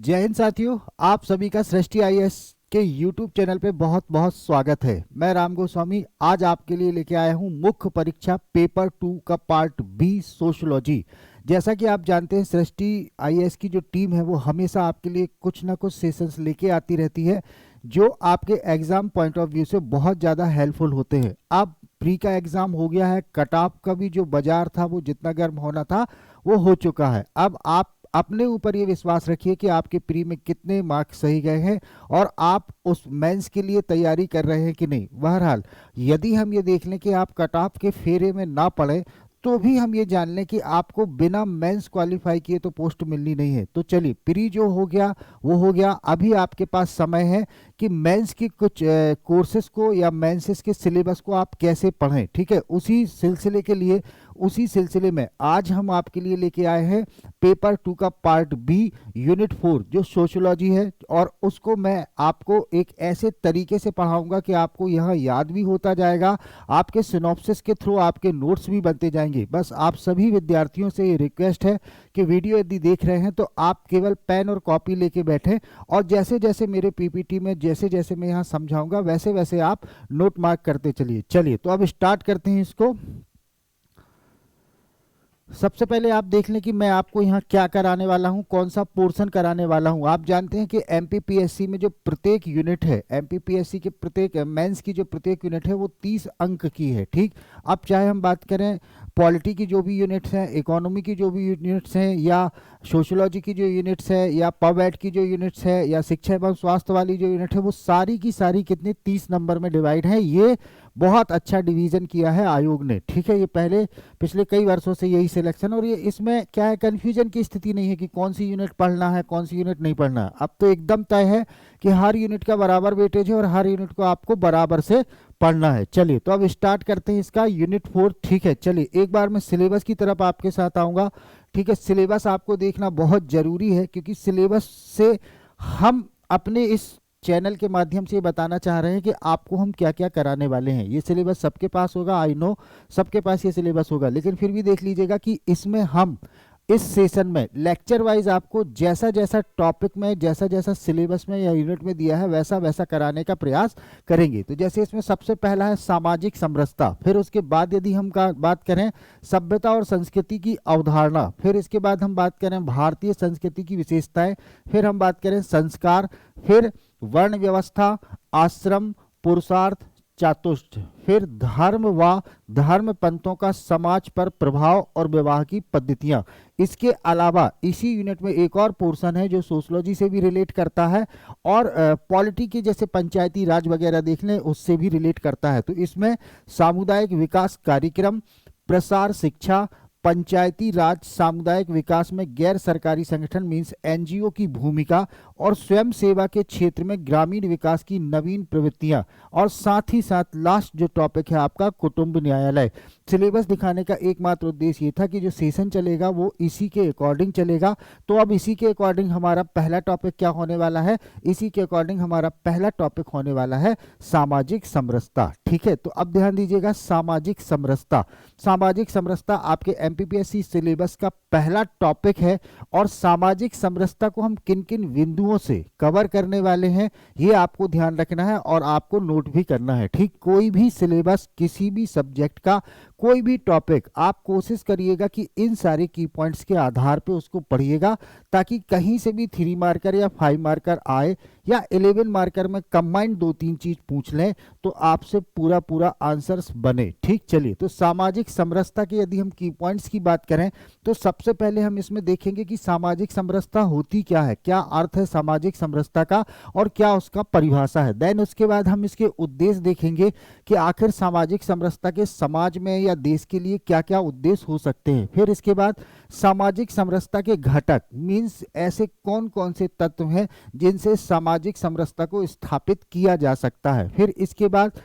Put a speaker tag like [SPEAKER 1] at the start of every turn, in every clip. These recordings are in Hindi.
[SPEAKER 1] जय हिंद साथियों, आप सभी का सृष्टि आईएएस के YouTube चैनल पे बहुत बहुत स्वागत है। मैं राम गोस्वामी आज आपके लिए लेके आया हूँ मुख्य परीक्षा पेपर 2 का पार्ट बी सोशियोलॉजी। जैसा कि आप जानते हैं, सृष्टि आईएएस की जो टीम है वो हमेशा आपके लिए कुछ ना कुछ सेशंस लेके आती रहती है जो आपके एग्जाम पॉइंट ऑफ व्यू से बहुत ज़्यादा हेल्पफुल होते हैं। अब प्री का एग्जाम हो गया है, कट ऑफ का भी जो बाजार था वो जितना गर्म होना था वो हो चुका है। अब आप अपने ऊपर ये विश्वास रखिए कि आपके प्री में कितने मार्क्स सही गए हैं और आप उस मेंस के लिए तैयारी कर रहे हैं कि नहीं। बहरहाल यदि हम ये देख लें कि आप कट ऑफ के फेरे में ना पड़े तो भी हम ये जान लें कि आपको बिना मेंस क्वालिफाई किए तो पोस्ट मिलनी नहीं है। तो चलिए, प्री जो हो गया वो हो गया। अभी आपके पास समय है कि मेंस की कुछ कोर्सेज को या मेंसेस के सिलेबस को आप कैसे पढ़ें। ठीक है, उसी सिलसिले में आज हम आपके लिए लेके आए हैं पेपर 2 का पार्ट बी यूनिट 4 जो सोशियोलॉजी है, और उसको मैं आपको एक ऐसे तरीके से पढ़ाऊंगा कि आपको यह याद भी होता जाएगा, आपके सिनॉप्सिस के थ्रू आपके नोट्स भी बनते जाएंगे। बस आप सभी विद्यार्थियों से ये रिक्वेस्ट है कि वीडियो यदि देख रहे हैं तो आप केवल पेन और कॉपी लेके बैठें और जैसे जैसे मेरे पीपीटी में जैसे जैसे मैं यहाँ समझाऊंगा वैसे वैसे आप नोट मार्क करते चलिए। चलिए तो अब स्टार्ट करते हैं इसको। सबसे पहले आप देख लें कि मैं आपको यहाँ क्या कराने वाला हूँ, कौन सा पोर्शन कराने वाला हूँ। आप जानते हैं कि एमपीपीएससी में जो प्रत्येक यूनिट है, एमपीपीएससी के प्रत्येक मेंस की जो प्रत्येक यूनिट है वो 30 अंक की है। ठीक, अब चाहे हम बात करें पॉलिटी की जो भी यूनिट्स हैं, इकोनॉमी की जो भी यूनिट्स हैं, या सोशियोलॉजी की जो यूनिट्स है, या पब की जो यूनिट्स है, या शिक्षा एवं स्वास्थ्य वाली जो यूनिट है, वो सारी की सारी कितने 30 नंबर में डिवाइड है। ये बहुत अच्छा डिवीजन किया है आयोग ने। ठीक है, ये पहले पिछले कई वर्षों से यही सिलेक्शन, और ये इसमें क्या है, कंफ्यूजन की स्थिति नहीं है कि कौन सी यूनिट पढ़ना है कौन सी यूनिट नहीं पढ़ना है। अब तो एकदम तय है कि हर यूनिट का बराबर वेटेज है और हर यूनिट को आपको बराबर से पढ़ना है। चलिए तो अब स्टार्ट करते हैं इसका यूनिट 4। ठीक है, चलिए एक बार मैं सिलेबस की तरफ आपके साथ आऊँगा। ठीक है, सिलेबस आपको देखना बहुत जरूरी है क्योंकि सिलेबस से हम अपने इस चैनल के माध्यम से बताना चाह रहे हैं कि आपको हम क्या क्या कराने वाले हैं। ये सिलेबस सबके पास होगा, आई नो सबके पास ये सिलेबस होगा, लेकिन फिर भी देख लीजिएगा कि इसमें हम इस सेशन में लेक्चर वाइज आपको जैसा जैसा टॉपिक में, जैसा जैसा सिलेबस में या यूनिट में दिया है वैसा वैसा कराने का प्रयास करेंगे। तो जैसे इसमें सबसे पहला है सामाजिक समरसता, फिर उसके बाद यदि हम बात करें सभ्यता और संस्कृति की अवधारणा, फिर इसके बाद हम बात करें भारतीय संस्कृति की विशेषताएं, फिर हम बात करें संस्कार, फिर वर्ण व्यवस्था, आश्रम, पुरुषार्थ, चातुष्ट, फिर धर्म व धर्म पंथों का समाज पर प्रभाव और विवाह की पद्धतियां। इसके अलावा इसी यूनिट में एक और पोर्शन है जो सोशियोलॉजी से भी रिलेट करता है और पॉलिटी के जैसे पंचायती राज वगैरह देख लें उससे भी रिलेट करता है। तो इसमें सामुदायिक विकास कार्यक्रम, प्रसार शिक्षा, पंचायती राज, सामुदायिक विकास में गैर सरकारी संगठन मीन्स एनजीओ की भूमिका, और स्वयं सेवा के क्षेत्र में ग्रामीण विकास की नवीन प्रवृत्तियां, और साथ ही साथ लास्ट जो टॉपिक है आपका कुटुंब न्यायालय। सिलेबस दिखाने का एकमात्र उद्देश्य ये था कि जो सेशन चलेगा वो इसी के अकॉर्डिंग चलेगा। तो अब इसी के अकॉर्डिंग हमारा पहला टॉपिक क्या होने वाला है, इसी के अकॉर्डिंग हमारा पहला टॉपिक होने वाला है सामाजिक समरसता। ठीक है, तो अब ध्यान दीजिएगा, सामाजिक समरसता। सामाजिक समरसता आपके एमपीपीएससी सिलेबस का पहला टॉपिक है, और सामाजिक समरसता को हम किन किन बिंदुओं से कवर करने वाले हैं ये आपको ध्यान रखना है और आपको नोट भी करना है। ठीक, कोई भी सिलेबस, किसी भी सब्जेक्ट का कोई भी टॉपिक आप कोशिश करिएगा कि इन सारे की पॉइंट्स के आधार पे उसको पढ़िएगा, ताकि कहीं से भी 3 मार्कर या 5 मार्कर आए या 11 मार्कर में कंबाइंड 2-3 चीज पूछ लें तो आपसे पूरा पूरा आंसर्स बने। ठीक, चलिए तो सामाजिक समरसता के यदि हम की पॉइंट्स की बात करें तो सबसे पहले हम इसमें देखेंगे कि सामाजिक समरसता होती क्या है, क्या अर्थ है सामाजिक समरसता का और क्या उसका परिभाषा है। देन उसके बाद हम इसके उद्देश्य देखेंगे कि आखिर सामाजिक समरसता के समाज में या देश के लिए क्या क्या उद्देश्य हो सकते हैं। फिर इसके बाद सामाजिक समरसता के घटक मीन्स ऐसे कौन कौन से तत्व हैं जिनसे सामाजिक समरसता को स्थापित किया जा सकता है। फिर इसके बाद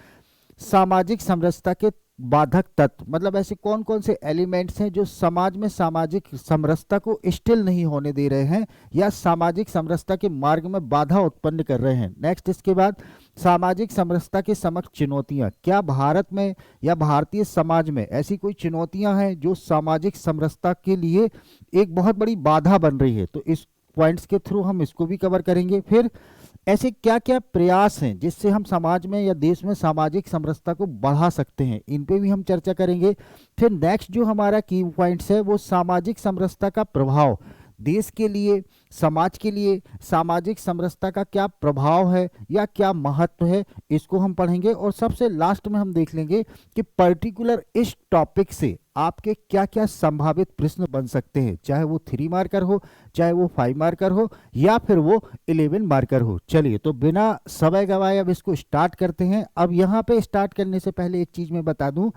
[SPEAKER 1] सामाजिक समरसता के बाधक तत्व, मतलब ऐसे कौन कौन से एलिमेंट्स हैं जो समाज में सामाजिक समरसता को स्टिल नहीं होने दे रहे हैं या सामाजिक समरसता के मार्ग में बाधा उत्पन्न कर रहे हैं। नेक्स्ट इसके बाद सामाजिक समरसता के समक्ष चुनौतियां, क्या भारत में या भारतीय समाज में ऐसी कोई चुनौतियां हैं जो सामाजिक समरसता के लिए एक बहुत बड़ी बाधा बन रही है। तो इस पॉइंट्स के थ्रू हम इसको भी कवर करेंगे। फिर ऐसे क्या क्या प्रयास हैं जिससे हम समाज में या देश में सामाजिक समरसता को बढ़ा सकते हैं, इन पे भी हम चर्चा करेंगे। फिर नेक्स्ट जो हमारा की पॉइंट्स है वो सामाजिक समरसता का प्रभाव, देश के लिए, समाज के लिए सामाजिक समरसता का क्या प्रभाव है या क्या महत्व है, इसको हम पढ़ेंगे। और सबसे लास्ट में हम देख लेंगे कि पर्टिकुलर इस टॉपिक से आपके क्या क्या संभावित प्रश्न बन सकते हैं, चाहे वो 3 मार्कर हो, चाहे वो 5 मार्कर हो, या फिर वो 11 मार्कर हो। चलिए, तो बिना समय गवाए अब इसको स्टार्ट करते हैं। अब यहाँ पे स्टार्ट करने से पहले एक चीज मैं बता दूं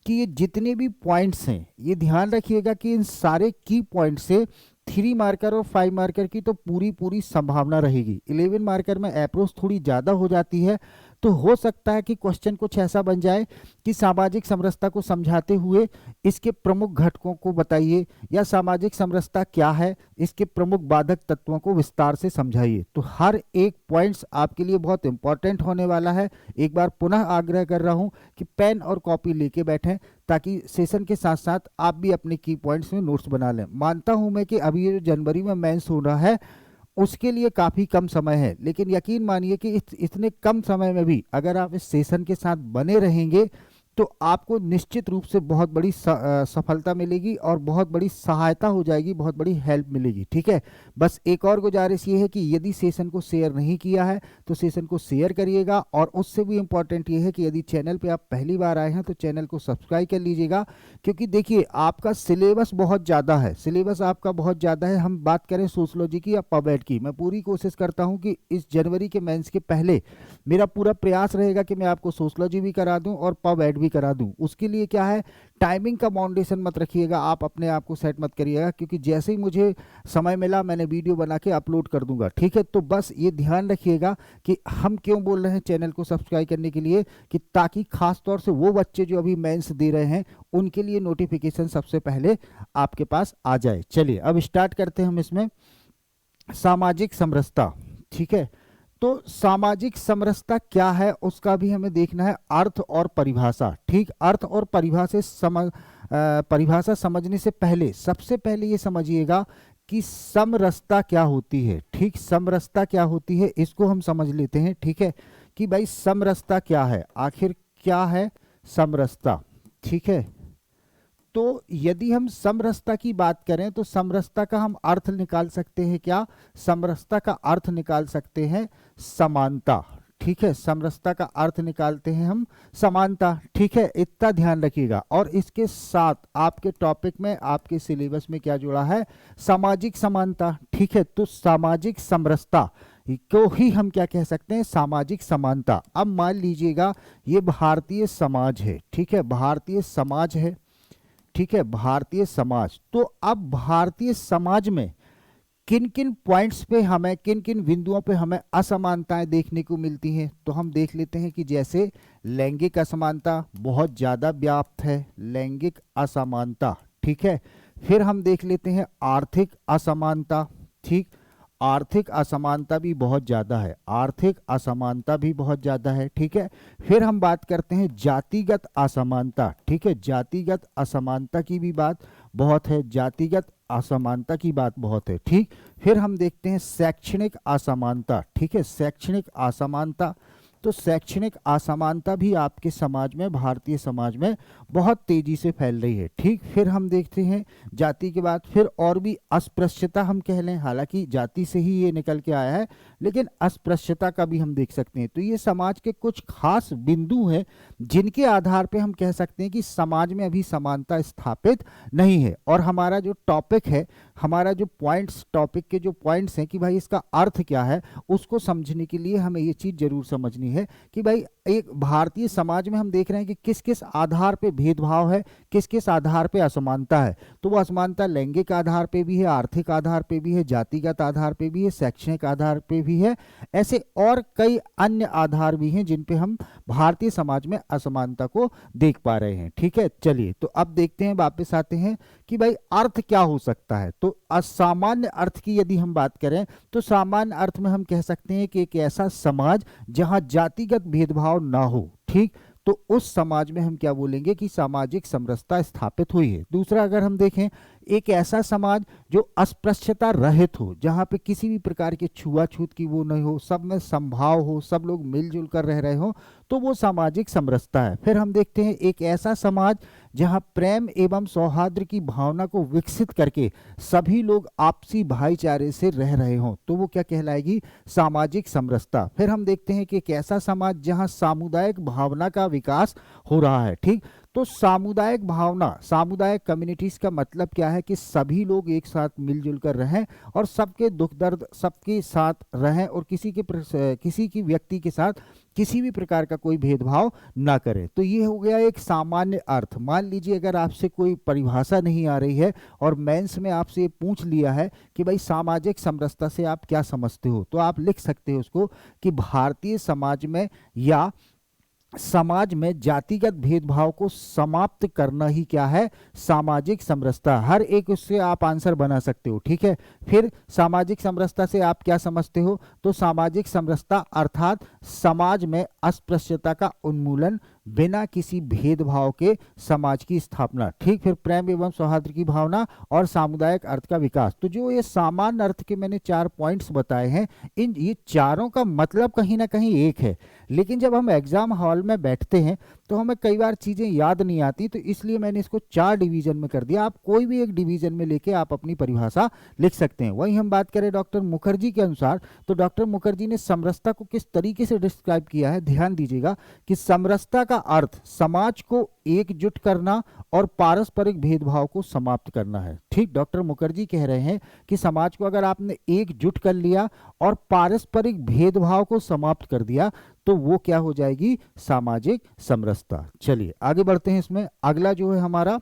[SPEAKER 1] कि ये जितने भी पॉइंट्स हैं, ये ध्यान रखिएगा कि इन सारे की पॉइंट से 3 मार्कर और 5 मार्कर की तो पूरी पूरी संभावना रहेगी। 11 मार्कर में अप्रोच थोड़ी ज़्यादा हो जाती है, तो हो सकता है कि क्वेश्चन कुछ ऐसा बन जाए कि सामाजिक समरसता को समझाते हुए इसके प्रमुख घटकों को बताइए, या सामाजिक समरसता क्या है, इसके प्रमुख बाधक तत्वों को विस्तार से समझाइए। तो हर एक पॉइंट्स आपके लिए बहुत इंपॉर्टेंट होने वाला है। एक बार पुनः आग्रह कर रहा हूं कि पेन और कॉपी लेके बैठें, ताकि सेशन के साथ साथ आप भी अपने की पॉइंट्स में नोट्स बना लें। मानता हूं मैं कि अभी ये जो जनवरी में मेंस हो रहा है उसके लिए काफ़ी कम समय है, लेकिन यकीन मानिए कि इतने कम समय में भी अगर आप इस सेशन के साथ बने रहेंगे तो आपको निश्चित रूप से बहुत बड़ी सफलता मिलेगी और बहुत बड़ी सहायता हो जाएगी, बहुत बड़ी हेल्प मिलेगी। ठीक है, बस एक और गुजारिश ये है कि यदि सेशन को शेयर नहीं किया है तो सेशन को शेयर करिएगा, और उससे भी इम्पॉर्टेंट ये है कि यदि चैनल पे आप पहली बार आए हैं तो चैनल को सब्सक्राइब कर लीजिएगा, क्योंकि देखिए आपका सिलेबस बहुत ज़्यादा है, सिलेबस आपका बहुत ज़्यादा है। हम बात करें सोशलॉजी की या पबएड की, मैं पूरी कोशिश करता हूँ कि इस जनवरी के मेंस के पहले मेरा पूरा प्रयास रहेगा कि मैं आपको सोशलॉजी भी करा दूँ और पबएड भी करा दूं। उसके लिए क्या है, टाइमिंग का बाउंडेशन मत रखिएगा, आप अपने आप को सेट मत करिएगा, क्योंकि जैसे ही मुझे समय मिला मैंने वीडियो बना के अपलोड कर दूंगा। ठीक है, तो बस ये ध्यान रखिएगा कि हम क्यों बोल रहे हैं चैनल को सब्सक्राइब करने के लिए, कि ताकि खास तौर से वो बच्चे जो अभी मेंस दे रहे हैं उनके लिए नोटिफिकेशन सबसे पहले आपके पास आ जाए। चलिए अब स्टार्ट करते हैं हम इसमें सामाजिक समरसता। ठीक है, तो सामाजिक समरसता क्या है उसका भी हमें देखना है, अर्थ और परिभाषा। ठीक, अर्थ और परिभाषा समझने से पहले सबसे पहले ये समझिएगा कि समरसता क्या होती है। ठीक, समरसता क्या होती है इसको हम समझ लेते हैं। ठीक है, कि भाई समरसता क्या है, आखिर क्या है समरसता। ठीक है, तो यदि हम समरसता की बात करें तो समरसता का हम अर्थ निकाल सकते हैं क्या, समरसता का अर्थ निकाल सकते हैं समानता। ठीक है, समरसता का अर्थ निकालते हैं हम समानता। ठीक है, इतना ध्यान रखिएगा। और इसके साथ आपके टॉपिक में, आपके सिलेबस में क्या जुड़ा है, सामाजिक समानता। ठीक है, तो सामाजिक समरसता को ही हम क्या कह सकते हैं, सामाजिक समानता। अब मान लीजिएगा ये भारतीय समाज है। ठीक है, भारतीय समाज है। ठीक है, भारतीय समाज। तो अब भारतीय समाज में किन किन पॉइंट्स पे हमें, किन किन बिंदुओं पे हमें असमानताएं देखने को मिलती हैं, तो हम देख लेते हैं कि जैसे लैंगिक असमानता बहुत ज़्यादा व्याप्त है, लैंगिक असमानता। ठीक है, फिर हम देख लेते हैं आर्थिक असमानता। ठीक, आर्थिक असमानता भी बहुत ज़्यादा है, आर्थिक असमानता भी बहुत ज़्यादा है। ठीक है, फिर हम बात करते हैं जातिगत असमानता। ठीक है, जातिगत असमानता की भी बात बहुत है, जातिगत असमानता की बात बहुत है। ठीक, फिर हम देखते हैं शैक्षणिक असमानता। ठीक है, शैक्षणिक असमानता, तो शैक्षणिक असमानता भी आपके समाज में, भारतीय समाज में बहुत तेजी से फैल रही है। ठीक, फिर हम देखते हैं जाति के बाद फिर और भी अस्पृश्यता हम कह लें, हालांकि जाति से ही ये निकल के आया है, लेकिन अस्पृश्यता का भी हम देख सकते हैं। तो ये समाज के कुछ खास बिंदु हैं जिनके आधार पे हम कह सकते हैं कि समाज में अभी समानता स्थापित नहीं है। और हमारा जो टॉपिक है, हमारा जो पॉइंट्स, टॉपिक के जो पॉइंट्स हैं कि भाई इसका अर्थ क्या है, उसको समझने के लिए हमें ये चीज़ जरूर समझनी है कि भाई एक भारतीय समाज में हम देख रहे हैं कि किस किस आधार पे भेदभाव है, किस किस आधार पे असमानता है। तो वो असमानता लैंगिक आधार पे भी है, आर्थिक आधार पे भी है, जातिगत आधार पे भी है, शैक्षणिक आधार पे भी है, ऐसे और कई अन्य आधार भी हैं जिन पे हम भारतीय समाज में असमानता को देख पा रहे हैं। ठीक है, चलिए तो अब देखते हैं, वापस आते हैं कि भाई अर्थ क्या हो सकता है। तो असामान्य अर्थ की यदि हम बात करें तो सामान्य अर्थ में हम कह सकते हैं कि एक ऐसा समाज जहां जातिगत भेदभाव ना हो। ठीक, तो तो उस समाज में हम क्या बोलेंगे कि सामाजिक समरसता स्थापित हुई है। दूसरा अगर हम देखें, एक ऐसा समाज जो अस्पृश्यता रहित हो, जहाँ पे किसी भी प्रकार के छुआछूत की वो नहीं हो, सब में समभाव हो, सब लोग मिलजुल कर रह रहे हो, तो वो सामाजिक समरसता है। फिर हम देखते हैं एक ऐसा समाज जहाँ प्रेम एवं सौहार्द की भावना को विकसित करके सभी लोग आपसी भाईचारे से रह रहे हों, तो वो क्या कहलाएगी, सामाजिक समरसता। फिर हम देखते हैं कि एक ऐसा समाज जहाँ सामुदायिक भावना का विकास हो रहा है। ठीक, तो सामुदायिक भावना, सामुदायिक कम्युनिटीज का मतलब क्या है कि सभी लोग एक साथ मिलजुल कर रहें और सबके दुख दर्द सबके साथ रहें और किसी की व्यक्ति के साथ किसी भी प्रकार का कोई भेदभाव ना करें। तो ये हो गया एक सामान्य अर्थ। मान लीजिए अगर आपसे कोई परिभाषा नहीं आ रही है और मेंस में आपसे पूछ लिया है कि भाई सामाजिक समरसता से आप क्या समझते हो, तो आप लिख सकते हो उसको कि भारतीय समाज में या समाज में जातिगत भेदभाव को समाप्त करना ही क्या है, सामाजिक समरसता। हर एक उससे आप आंसर बना सकते हो। ठीक है, फिर सामाजिक समरसता से आप क्या समझते हो, तो सामाजिक समरसता अर्थात समाज में अस्पृश्यता का उन्मूलन, बिना किसी भेदभाव के समाज की स्थापना। ठीक, फिर प्रेम एवं सौहार्द की भावना और सामुदायिक अर्थ का विकास। तो जो ये सामान्य अर्थ के मैंने 4 पॉइंट्स बताए हैं, इन ये चारों का मतलब कहीं ना कहीं एक है, लेकिन जब हम एग्जाम हॉल में बैठते हैं तो हमें कई बार चीज़ें याद नहीं आती, तो इसलिए मैंने इसको 4 डिवीजन में कर दिया। आप कोई भी एक डिवीजन में लेके आप अपनी परिभाषा लिख सकते हैं। वहीं हम बात करें डॉक्टर मुखर्जी के अनुसार, तो डॉक्टर मुखर्जी ने समरसता को किस तरीके से डिस्क्राइब किया है, ध्यान दीजिएगा कि समरसता का अर्थ समाज को एकजुट करना और पारस्परिक भेदभाव को समाप्त करना है। ठीक, डॉक्टर मुखर्जी कह रहे हैं कि समाज को अगर आपने एकजुट कर लिया और पारस्परिक भेदभाव को समाप्त कर दिया तो वो क्या हो जाएगी, सामाजिक समरसता। चलिए आगे बढ़ते हैं। इसमें अगला जो है हमारा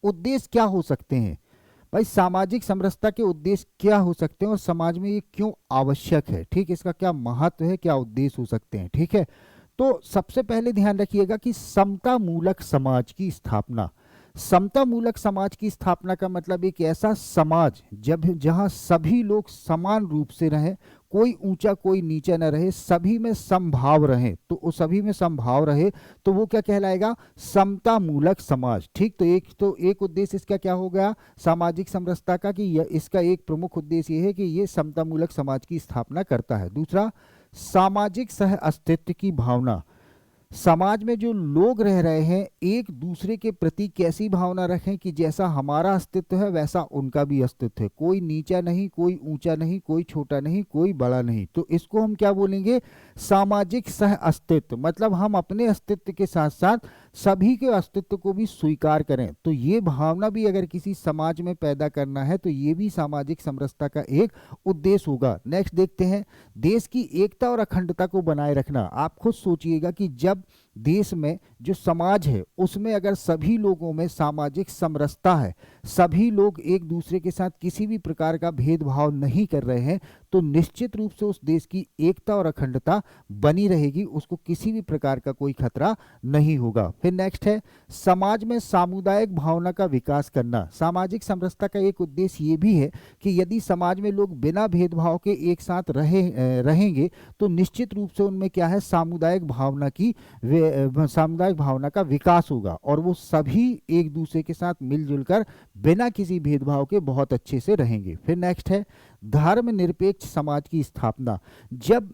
[SPEAKER 1] उद्देश्य क्या हो सकते हैं। भाई सामाजिक समरसता के उद्देश्य क्या हो सकते हैं और समाज में ये क्यों आवश्यक है। ठीक, इसका क्या महत्व है, क्या उद्देश्य हो सकते हैं। ठीक है, तो सबसे पहले ध्यान रखिएगा कि समता मूलक समाज की स्थापना। समता मूलक समाज की स्थापना का मतलब एक ऐसा समाज जहां सभी लोग समान रूप से रहें, कोई ऊंचा कोई नीचा न रहे, सभी में समभाव रहे, तो सभी में समभाव रहे तो वो क्या कहलाएगा, समता मूलक समाज। ठीक, तो एक उद्देश्य इसका क्या हो गया, सामाजिक समरसता का, कि इसका एक प्रमुख उद्देश्य ये है कि ये समता मूलक समाज की स्थापना करता है। दूसरा, सामाजिक सह अस्तित्व की भावना। समाज में जो लोग रह रहे हैं एक दूसरे के प्रति कैसी भावना रखें कि जैसा हमारा अस्तित्व है वैसा उनका भी अस्तित्व है, कोई नीचा नहीं, कोई ऊंचा नहीं, कोई छोटा नहीं, कोई बड़ा नहीं। तो इसको हम क्या बोलेंगे, सामाजिक सह अस्तित्व। मतलब हम अपने अस्तित्व के साथ साथ सभी के अस्तित्व को भी स्वीकार करें। तो ये भावना भी अगर किसी समाज में पैदा करना है तो ये भी सामाजिक समरसता का एक उद्देश्य होगा। नेक्स्ट देखते हैं, देश की एकता और अखंडता को बनाए रखना। आप खुद सोचिएगा कि जब देश में जो समाज है उसमें अगर सभी लोगों में सामाजिक समरसता है, सभी लोग एक दूसरे के साथ किसी भी प्रकार का भेदभाव नहीं कर रहे हैं, तो निश्चित रूप से उस देश की एकता और अखंडता बनी रहेगी, उसको किसी भी प्रकार का कोई खतरा नहीं होगा। फिर नेक्स्ट है, समाज में सामुदायिक भावना का विकास करना। सामाजिक समरसता का एक उद्देश्य ये भी है कि यदि समाज में लोग बिना भेदभाव के एक साथ रहेंगे तो निश्चित रूप से उनमें क्या है, सामुदायिक भावना का विकास होगा और वो सभी एक दूसरे के साथ मिलजुल कर बिना किसी भेदभाव के बहुत अच्छे से रहेंगे। फिर नेक्स्ट है, धर्मनिरपेक्ष समाज की स्थापना। जब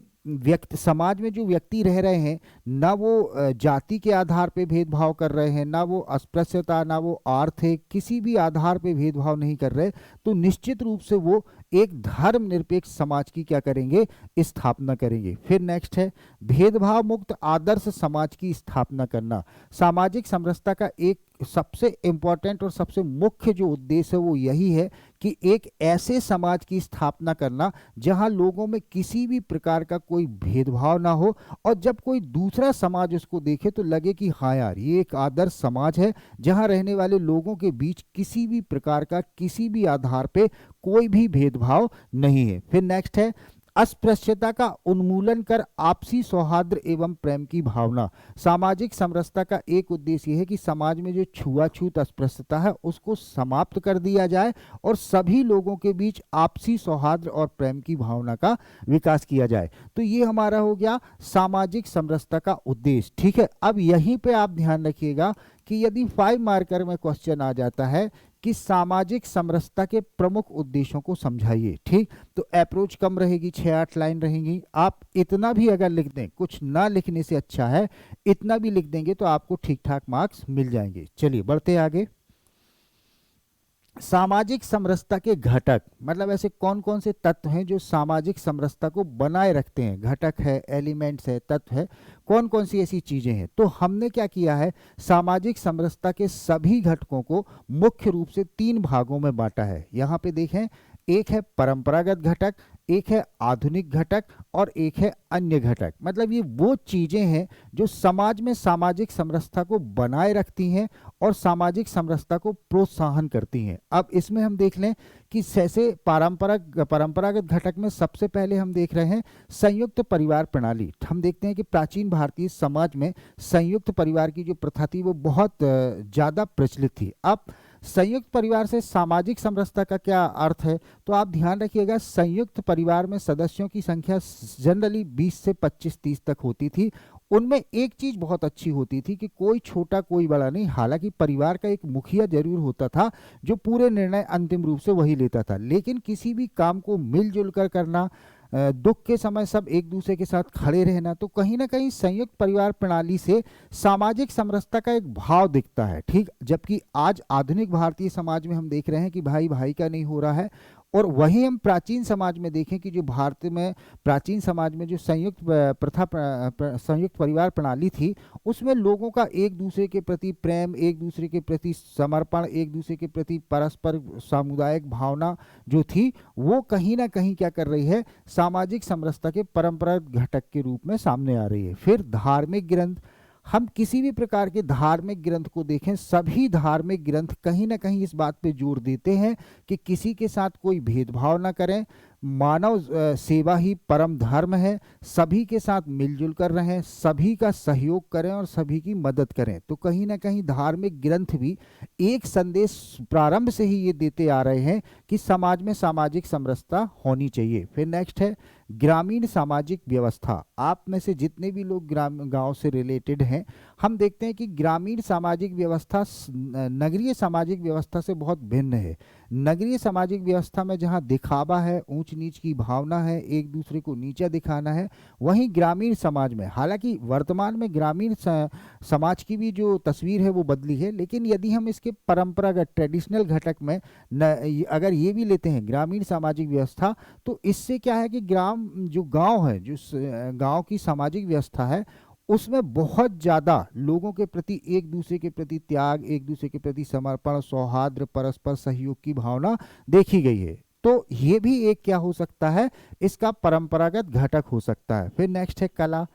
[SPEAKER 1] समाज में जो व्यक्ति रह रहे हैं, ना वो जाति के आधार पे भेदभाव कर रहे हैं, ना वो अस्पृश्यता, ना वो आर्थिक किसी भी आधार पे भेदभाव नहीं कर रहे, तो निश्चित रूप से वो एक धर्मनिरपेक्ष समाज की क्या करेंगे, स्थापना करेंगे। फिर नेक्स्ट है, भेदभाव मुक्त आदर्श समाज की स्थापना करना। सामाजिक समरसता का एक सबसे इंपॉर्टेंट और सबसे मुख्य जो उद्देश्य है वो यही है कि एक ऐसे समाज की स्थापना करना जहां लोगों में किसी भी प्रकार का कोई भेदभाव ना हो और जब कोई दूसरा समाज उसको देखे तो लगे कि हाँ यार ये एक आदर्श समाज है जहां रहने वाले लोगों के बीच किसी भी प्रकार का किसी भी आधार पे कोई भी भेदभाव नहीं है। फिर नेक्स्ट है, अस्पृश्यता का उन्मूलन कर आपसी सौहार्द एवं प्रेम की भावना। सामाजिक समरसता का एक उद्देश्य है कि समाज में जो छुआछूत अस्पृश्यता है उसको समाप्त कर दिया जाए और सभी लोगों के बीच आपसी सौहार्द और प्रेम की भावना का विकास किया जाए। तो ये हमारा हो गया सामाजिक समरसता का उद्देश्य। ठीक है, अब यहीं पे आप ध्यान रखिएगा कि यदि 5 मार्कर में क्वेश्चन आ जाता है कि सामाजिक समरसता के प्रमुख उद्देश्यों को समझाइए, ठीक, तो अप्रोच कम रहेगी, 6-8 लाइन रहेंगी। आप इतना भी अगर लिख दें, कुछ ना लिखने से अच्छा है इतना भी लिख देंगे तो आपको ठीक ठाक मार्क्स मिल जाएंगे। चलिए बढ़ते आगे। सामाजिक समरसता के घटक, मतलब ऐसे कौन कौन से तत्व हैं जो सामाजिक समरसता को बनाए रखते हैं। घटक है, एलिमेंट्स है, तत्व है, कौन कौन सी ऐसी चीजें हैं। तो हमने क्या किया है, सामाजिक समरसता के सभी घटकों को मुख्य रूप से 3 भागों में बांटा है। यहाँ पे देखें, एक है परंपरागत घटक, एक है आधुनिक घटक और एक है अन्य घटक। मतलब ये वो चीजें हैं जो समाज में सामाजिक समरसता को बनाए रखती हैं और सामाजिक समरसता को प्रोत्साहन करती हैं। अब इसमें हम देख लें कि जैसे परंपरागत घटक में सबसे पहले हम देख रहे हैं संयुक्त परिवार प्रणाली। हम देखते हैं कि प्राचीन भारतीय समाज में संयुक्त परिवार की जो प्रथा थी वो बहुत ज़्यादा प्रचलित थी। अब संयुक्त परिवार से सामाजिक समरसता का क्या अर्थ है, तो आप ध्यान रखिएगा, संयुक्त परिवार में सदस्यों की संख्या जनरली 20 से 25-30 तक होती थी। उनमें एक चीज बहुत अच्छी होती थी कि कोई छोटा कोई बड़ा नहीं, हालांकि परिवार का एक मुखिया जरूर होता था जो पूरे निर्णय अंतिम रूप से वही लेता था, लेकिन किसी भी काम को मिलजुल कर करना, दुख के समय सब एक दूसरे के साथ खड़े रहना, तो कहीं ना कहीं संयुक्त परिवार प्रणाली से सामाजिक समरसता का एक भाव दिखता है। ठीक, जबकि आज आधुनिक भारतीय समाज में हम देख रहे हैं कि भाई भाई का नहीं हो रहा है। और वहीं हम प्राचीन समाज में देखें कि जो भारत में प्राचीन समाज में जो संयुक्त परिवार प्रणाली थी, उसमें लोगों का एक दूसरे के प्रति प्रेम, एक दूसरे के प्रति समर्पण, एक दूसरे के प्रति परस्पर सामुदायिक भावना जो थी वो कहीं ना कहीं क्या कर रही है, सामाजिक समरसता के परंपरागत घटक के रूप में सामने आ रही है। फिर धार्मिक ग्रंथ, हम किसी भी प्रकार के धार्मिक ग्रंथ को देखें, सभी धार्मिक ग्रंथ कहीं ना कहीं इस बात पे जोर देते हैं कि किसी के साथ कोई भेदभाव ना करें, मानव सेवा ही परम धर्म है, सभी के साथ मिलजुल कर रहें, सभी का सहयोग करें और सभी की मदद करें। तो कहीं ना कहीं धार्मिक ग्रंथ भी एक संदेश प्रारंभ से ही ये देते आ रहे हैं कि समाज में सामाजिक समरसता होनी चाहिए। फिर नेक्स्ट है ग्रामीण सामाजिक व्यवस्था। आप में से जितने भी लोग गांव से रिलेटेड हैं, हम देखते हैं कि ग्रामीण सामाजिक व्यवस्था नगरीय सामाजिक व्यवस्था से बहुत भिन्न है। नगरीय सामाजिक व्यवस्था में जहां दिखावा है, ऊंच नीच की भावना है, एक दूसरे को नीचा दिखाना है, वहीं ग्रामीण समाज में, हालांकि वर्तमान में ग्रामीण समाज की भी जो तस्वीर है वो बदली है, लेकिन यदि हम इसके परंपरागत ट्रेडिशनल घटक में अगर ये भी लेते हैं ग्रामीण सामाजिक व्यवस्था, तो इससे क्या है कि गांव है, जो गांव की सामाजिक व्यवस्था है, उसमें बहुत ज़्यादा लोगों के प्रति, एक दूसरे के प्रति त्याग, एक दूसरे के प्रति समर्पण, सौहार्द, परस्पर सहयोग की भावना देखी गई है। तो ये भी एक क्या हो सकता है, इसका परंपरागत घटक हो सकता है। फिर नेक्स्ट है कला।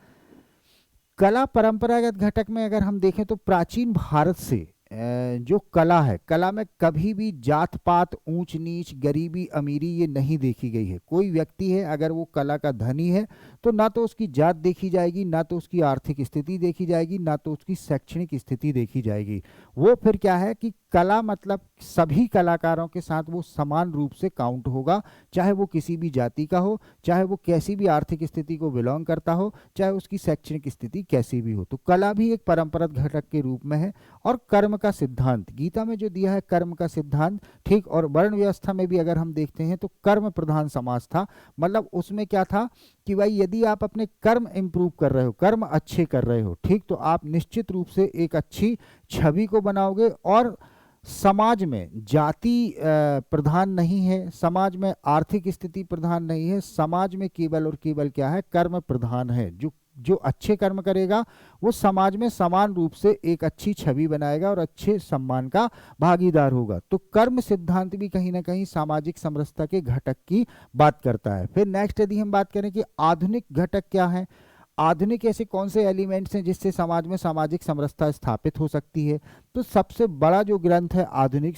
[SPEAKER 1] कला परंपरागत घटक में अगर हम देखें तो प्राचीन भारत से जो कला है, कला में कभी भी जात पात, ऊंच नीच, गरीबी अमीरी ये नहीं देखी गई है। कोई व्यक्ति है अगर वो कला का धनी है तो ना तो उसकी जात देखी जाएगी, ना तो उसकी आर्थिक स्थिति देखी जाएगी, ना तो उसकी शैक्षणिक स्थिति देखी जाएगी। वो फिर क्या है कि कला मतलब सभी कलाकारों के साथ वो समान रूप से काउंट होगा, चाहे वो किसी भी जाति का हो, चाहे वो कैसी भी आर्थिक स्थिति को बिलोंग करता हो, चाहे उसकी शैक्षणिक स्थिति कैसी भी हो। तो कला भी एक परंपरागत घटक के रूप में है। और कर्म का सिद्धांत, गीता में जो दिया है कर्म का सिद्धांत, ठीक, और वर्ण व्यवस्था में भी अगर हम देखते हैं तो कर्म प्रधान समाज था। मतलब उसमें क्या था कि भाई यदि आप अपने कर्म इंप्रूव कर रहे हो, कर्म अच्छे कर रहे हो, ठीक, तो आप निश्चित रूप से एक अच्छी छवि को बनाओगे। और समाज में जाति प्रधान नहीं है, समाज में आर्थिक स्थिति प्रधान नहीं है, समाज में केवल और केवल क्या है, कर्म प्रधान है। जो अच्छे कर्म करेगा वो समाज में समान रूप से एक अच्छी छवि बनाएगा और अच्छे सम्मान का भागीदार होगा। तो कर्म सिद्धांत भी कहीं ना कहीं सामाजिक समरसता के घटक की बात करता है। फिर नेक्स्ट यदि हम बात करें कि आधुनिक घटक क्या है, आधुनिक ऐसे कौन से एलिमेंट्स हैं जिससे समाज में सामाजिक समरसता स्थापित हो सकती है? तो सबसे बड़ा जो ग्रंथ है आधुनिक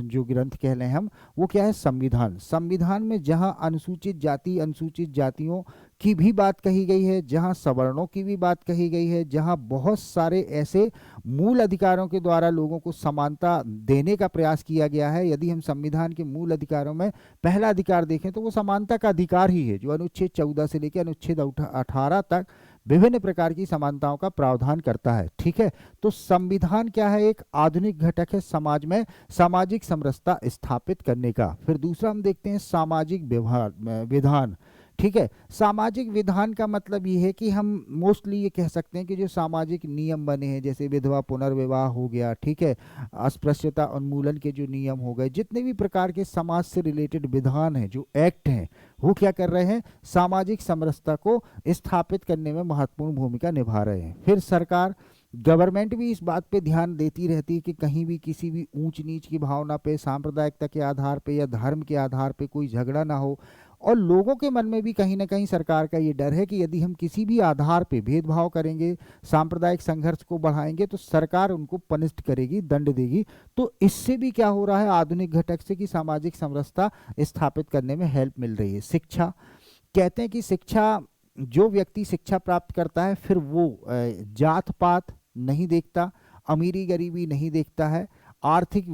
[SPEAKER 1] जो ग्रंथ कह लें हम, वो क्या है? संविधान। संविधान में जहां अनुसूचित जाति, अनुसूचित जातियों की भी बात कही गई है, जहां सवर्णों की भी बात कही गई है, जहां बहुत सारे ऐसे मूल अधिकारों के द्वारा लोगों को समानता देने का प्रयास किया गया है। यदि हम संविधान के मूल अधिकारों में पहला अधिकार देखें तो वो समानता का अधिकार ही है, जो अनुच्छेद 14 से लेकर अनुच्छेद 18 तक विभिन्न प्रकार की समानताओं का प्रावधान करता है। ठीक है, तो संविधान क्या है? एक आधुनिक घटक है समाज में सामाजिक समरसता स्थापित करने का। फिर दूसरा हम देखते हैं सामाजिक व्यवहार विधान। ठीक है, सामाजिक विधान का मतलब ये है कि हम मोस्टली ये कह सकते हैं कि जो सामाजिक नियम बने हैं, जैसे विधवा पुनर्विवाह हो गया, ठीक है, अस्पृश्यता उन्मूलन के जो नियम हो गए, जितने भी प्रकार के समाज से रिलेटेड विधान हैं, जो एक्ट हैं, वो क्या कर रहे हैं? सामाजिक समरसता को स्थापित करने में महत्वपूर्ण भूमिका निभा रहे हैं। फिर सरकार, गवर्नमेंट भी इस बात पे ध्यान देती रहती है कि कहीं भी किसी भी ऊंच नीच की भावना पे, सांप्रदायिकता के आधार पे या धर्म के आधार पे कोई झगड़ा ना हो। और लोगों के मन में भी कहीं ना कहीं सरकार का ये डर है कि यदि हम किसी भी आधार पे भेदभाव करेंगे, सांप्रदायिक संघर्ष को बढ़ाएंगे, तो सरकार उनको पनिष्ट करेगी, दंड देगी। तो इससे भी क्या हो रहा है? आधुनिक घटक से कि सामाजिक समरसता स्थापित करने में हेल्प मिल रही है। शिक्षा, कहते हैं कि शिक्षा, जो व्यक्ति शिक्षा प्राप्त करता है फिर वो जात पात नहीं देखता, अमीरी गरीबी नहीं देखता है, आर्थिक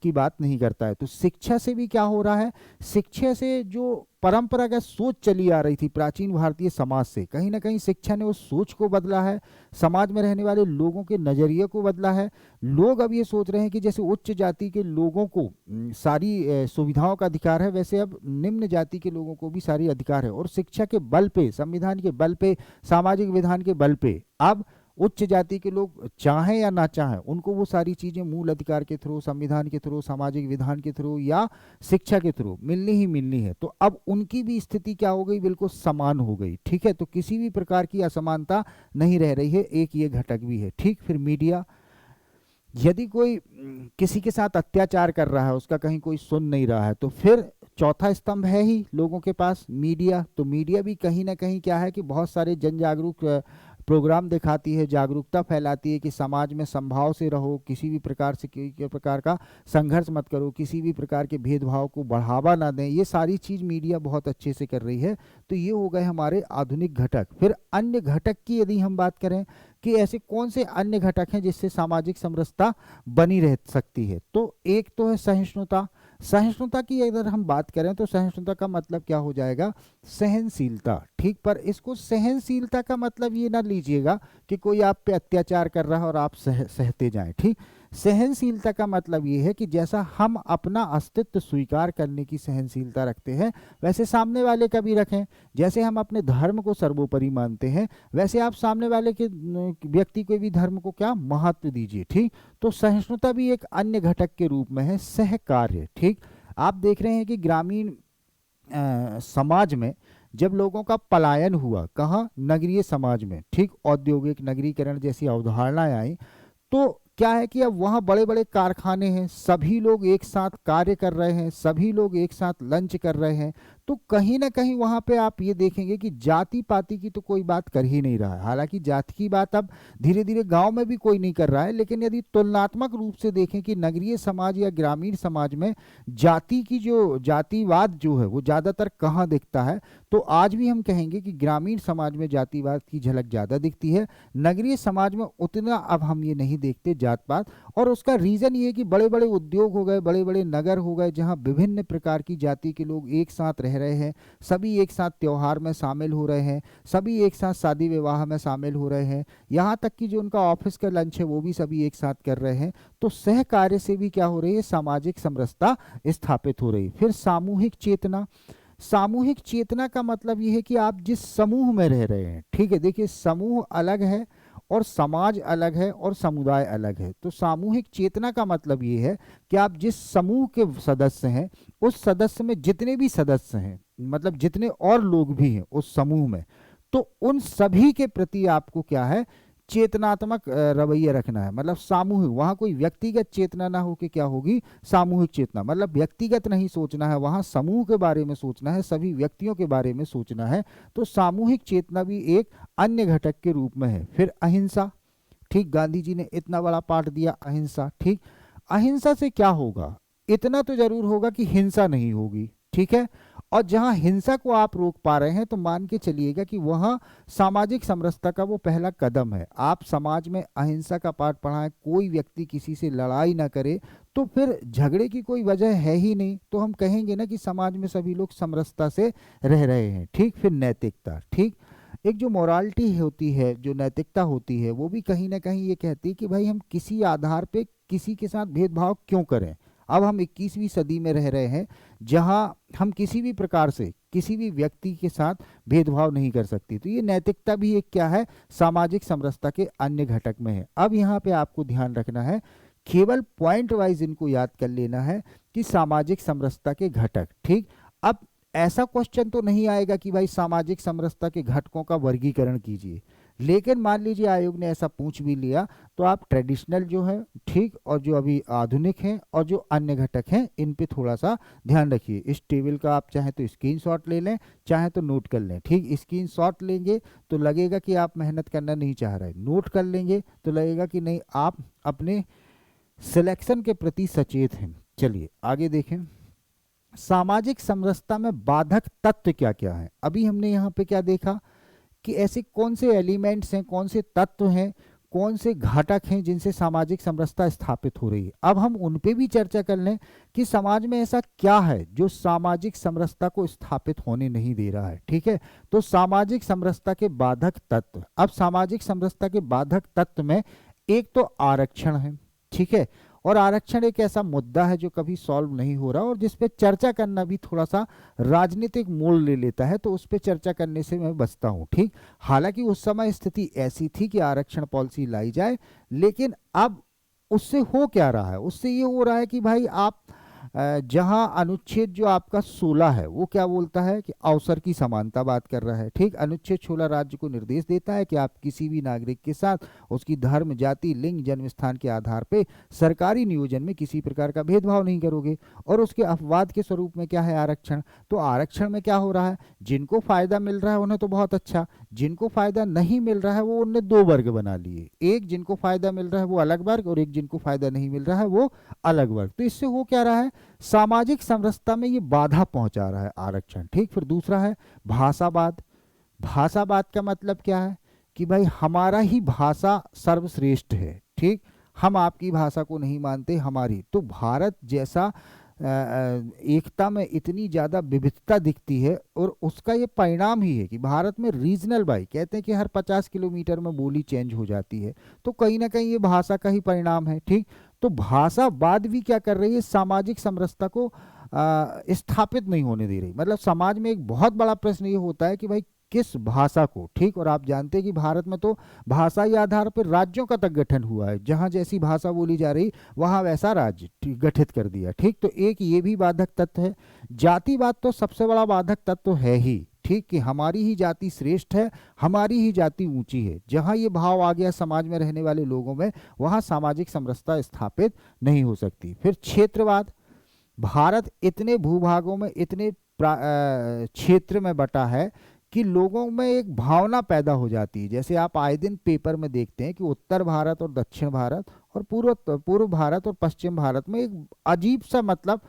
[SPEAKER 1] की बात नहीं करता है। तो शिक्षा से भी क्या हो रहा है? शिक्षा से जो परंपरागत सोच चली आ रही थी प्राचीन भारतीय समाज से, कहीं ना कहीं शिक्षा ने उस सोच को बदला है, समाज में रहने वाले लोगों के नजरिए को बदला है। लोग अब ये सोच रहे हैं कि जैसे उच्च जाति के लोगों को सारी सुविधाओं का अधिकार है, वैसे अब निम्न जाति के लोगों को भी सारी अधिकार है। और शिक्षा के बल पे, संविधान के बल पे, सामाजिक विधान के बल पे अब उच्च जाति के लोग चाहें या ना चाहें, उनको वो सारी चीजें मूल अधिकार के थ्रू, संविधान के थ्रू, सामाजिक विधान के थ्रू या शिक्षा के थ्रू मिलनी ही मिलनी है। तो अब उनकी भी स्थिति क्या हो गई? बिल्कुल समान हो गई। ठीक है, तो किसी भी प्रकार की असमानता नहीं रह रही है। एक ये घटक भी है। ठीक, फिर मीडिया, यदि कोई किसी के साथ अत्याचार कर रहा है, उसका कहीं कोई सुन नहीं रहा है, तो फिर चौथा स्तंभ है ही लोगों के पास मीडिया। तो मीडिया भी कहीं ना कहीं क्या है कि बहुत सारे जन जागरूक प्रोग्राम दिखाती है, जागरूकता फैलाती है कि समाज में संभाव से रहो, किसी भी प्रकार से किसी प्रकार का संघर्ष मत करो, किसी भी प्रकार के भेदभाव को बढ़ावा ना दें। ये सारी चीज मीडिया बहुत अच्छे से कर रही है। तो ये हो गए हमारे आधुनिक घटक। फिर अन्य घटक की यदि हम बात करें कि ऐसे कौन से अन्य घटक हैं जिससे सामाजिक समरसता बनी रह सकती है, तो एक तो है सहिष्णुता। सहिष्णुता की अगर हम बात करें तो सहिष्णुता का मतलब क्या हो जाएगा? सहनशीलता। ठीक, पर इसको सहनशीलता का मतलब ये ना लीजिएगा कि कोई आप पे अत्याचार कर रहा है और आप सहते जाएं। ठीक, सहनशीलता का मतलब ये है कि जैसा हम अपना अस्तित्व स्वीकार करने की सहनशीलता रखते हैं, वैसे सामने वाले का भी रखें। जैसे हम अपने धर्म को सर्वोपरि मानते हैं, वैसे आप सामने वाले के व्यक्ति को भी धर्म को क्या महत्व दीजिए। ठीक, तो सहिष्णुता भी एक अन्य घटक के रूप में है। सहकार्य, ठीक, आप देख रहे हैं कि ग्रामीण समाज में जब लोगों का पलायन हुआ, कहाँ? नगरीय समाज में। ठीक, औद्योगिक नगरीकरण जैसी अवधारणाएं आई, तो क्या है कि अब वहाँ बड़े बड़े कारखाने हैं, सभी लोग एक साथ कार्य कर रहे हैं, सभी लोग एक साथ लंच कर रहे हैं। तो कहीं ना कहीं वहाँ पे आप ये देखेंगे कि जाति पाति की तो कोई बात कर ही नहीं रहा है। हालांकि जाति की बात अब धीरे धीरे गांव में भी कोई नहीं कर रहा है, लेकिन यदि तुलनात्मक रूप से देखें कि नगरीय समाज या ग्रामीण समाज में जाति की जो जातिवाद जो है वो ज़्यादातर कहाँ दिखता है, तो आज भी हम कहेंगे कि ग्रामीण समाज में जातिवाद की झलक ज़्यादा दिखती है। नगरीय समाज में उतना अब हम ये नहीं देखते जात पात। और उसका रीज़न ये है कि बड़े बड़े उद्योग हो गए, बड़े बड़े नगर हो गए, जहाँ विभिन्न प्रकार की जाति के लोग एक साथ रह रहे हैं, सभी एक साथ त्योहार में शामिल हो रहे हैं, सभी एक साथ शादी विवाह में शामिल हो रहे हैं, यहाँ तक कि जो उनका ऑफिस का लंच है वो भी सभी एक साथ कर रहे हैं। तो सहकार्य से भी क्या हो रही है? सामाजिक समरसता स्थापित हो रही है। फिर सामूहिक चेतना। सामूहिक चेतना का मतलब ये है कि आप जिस समूह में रह रहे हैं, ठीक है, देखिए समूह अलग है और समाज अलग है और समुदाय अलग है। तो सामूहिक चेतना का मतलब ये है कि आप जिस समूह के सदस्य हैं, उस सदस्य में जितने भी सदस्य हैं, मतलब जितने और लोग भी हैं उस समूह में, तो उन सभी के प्रति आपको क्या है? चेतनात्मक रवैया रखना है, मतलब सामूहिक, वहाँ कोई व्यक्तिगत चेतना ना हो कि क्या होगी, सामूहिक चेतना, मतलब व्यक्तिगत नहीं सोचना है, वहाँ समूह के बारे में सोचना है, सभी व्यक्तियों के बारे में सोचना है। तो सामूहिक चेतना भी एक अन्य घटक के रूप में है। फिर अहिंसा, ठीक, गांधी जी ने इतना बड़ा पाठ दिया अहिंसा, ठीक। अहिंसा से क्या होगा, इतना तो जरूर होगा कि हिंसा नहीं होगी, ठीक है। और जहां हिंसा को आप रोक पा रहे हैं तो मान के चलिएगा कि वहां सामाजिक समरसता का वो पहला कदम है। आप समाज में अहिंसा का पाठ पढ़ाएं, कोई व्यक्ति किसी से लड़ाई ना करे, तो फिर झगड़े की कोई वजह है ही नहीं, तो हम कहेंगे ना कि समाज में सभी लोग समरसता से रह रहे हैं, ठीक। फिर नैतिकता, ठीक, एक जो मोरालिटी होती है, जो नैतिकता होती है, वो भी कहीं ना कहीं ये कहती है कि भाई हम किसी आधार पे किसी के साथ भेदभाव क्यों करें। अब हम 21वीं सदी में रह रहे हैं जहां हम किसी भी प्रकार से किसी भी व्यक्ति के साथ भेदभाव नहीं कर सकती, तो ये नैतिकता भी एक क्या है, सामाजिक समरसता के अन्य घटक में है। अब यहाँ पे आपको ध्यान रखना है, केवल पॉइंट वाइज इनको याद कर लेना है कि सामाजिक समरसता के घटक, ठीक। अब ऐसा क्वेश्चन तो नहीं आएगा कि भाई सामाजिक समरसता के घटकों का वर्गीकरण कीजिए, लेकिन मान लीजिए आयोग ने ऐसा पूछ भी लिया, तो आप ट्रेडिशनल जो है, ठीक, और जो अभी आधुनिक हैं और जो अन्य घटक हैं, इन पे थोड़ा सा ध्यान रखिए। इस टेबल का आप चाहे तो स्क्रीनशॉट ले लें, चाहे तो नोट कर लें, ठीक। स्क्रीनशॉट लेंगे तो लगेगा कि आप मेहनत करना नहीं चाह रहे, नोट कर लेंगे तो लगेगा कि नहीं, आप अपने सिलेक्शन के प्रति सचेत हैं। चलिए आगे देखें, सामाजिक समरसता में बाधक तत्व क्या क्या है। अभी हमने यहाँ पे क्या देखा कि ऐसे कौन से एलिमेंट्स हैं, कौन से तत्व हैं, कौन से घटक हैं जिनसे सामाजिक समरसता स्थापित हो रही है। अब हम उन पे भी चर्चा कर लें कि समाज में ऐसा क्या है जो सामाजिक समरसता को स्थापित होने नहीं दे रहा है, ठीक है। तो सामाजिक समरसता के बाधक तत्व, अब सामाजिक समरसता के बाधक तत्व में एक तो आरक्षण है, ठीक है। और आरक्षण एक ऐसा मुद्दा है जो कभी सॉल्व नहीं हो रहा और जिस पे चर्चा करना भी थोड़ा सा राजनीतिक मोड़ ले लेता है, तो उस पे चर्चा करने से मैं बचता हूँ, ठीक। हालांकि उस समय स्थिति ऐसी थी कि आरक्षण पॉलिसी लाई जाए, लेकिन अब उससे हो क्या रहा है, उससे ये हो रहा है कि भाई आप जहां अनुच्छेद जो आपका 16 है वो क्या बोलता है कि अवसर की समानता बात कर रहा है, ठीक। अनुच्छेद 16 राज्य को निर्देश देता है कि आप किसी भी नागरिक के साथ उसकी धर्म, जाति, लिंग, जन्म स्थान के आधार पे सरकारी नियोजन में किसी प्रकार का भेदभाव नहीं करोगे। और उसके अपवाद के स्वरूप में क्या है, आरक्षण। तो आरक्षण में क्या हो रहा है, जिनको फायदा मिल रहा है उन्हें तो बहुत अच्छा, जिनको फायदा नहीं मिल रहा है वो उन्हें दो वर्ग बना लिए, एक जिनको फायदा मिल रहा है वो अलग वर्ग और एक जिनको फायदा नहीं मिल रहा है वो अलग वर्ग। तो इससे हो क्या रहा है, सामाजिक समरसता में ये बाधा पहुंचा रहा है आरक्षण, ठीक। फिर दूसरा है भाषावाद। भाषावाद का मतलब क्या है कि भाई हमारा ही भाषा सर्वश्रेष्ठ है, ठीक, हम आपकी भाषा को नहीं मानते, हमारी। तो भारत जैसा एकता में इतनी ज़्यादा विविधता दिखती है और उसका ये परिणाम ही है कि भारत में रीजनल बाई कहते हैं कि हर 50 किलोमीटर में बोली चेंज हो जाती है, तो कहीं ना कहीं ये भाषा का ही परिणाम है, ठीक। तो भाषावाद भी क्या कर रही है, सामाजिक समरसता को स्थापित नहीं होने दे रही। मतलब समाज में एक बहुत बड़ा प्रश्न ये होता है कि भाई किस भाषा को, ठीक। और आप जानते हैं कि भारत में तो भाषाई आधार पर राज्यों का तक गठन हुआ है, जहां जैसी भाषा बोली जा रही वहां वैसा राज्य गठित कर दिया, ठीक। तो एक ये भी बाधक तत्व है। जातिवाद तो सबसे बड़ा बाधक तत्व है ही, ठीक, कि हमारी ही जाति श्रेष्ठ है, हमारी ही जाति ऊंची है। जहां ये भाव आ गया समाज में रहने वाले लोगों में, वहां सामाजिक समरसता स्थापित नहीं हो सकती। फिर क्षेत्रवाद, भारत इतने भूभागों में, इतने क्षेत्र में बटा है कि लोगों में एक भावना पैदा हो जाती है। जैसे आप आए दिन पेपर में देखते हैं कि उत्तर भारत और दक्षिण भारत और पूर्व भारत और पश्चिम भारत में एक अजीब सा, मतलब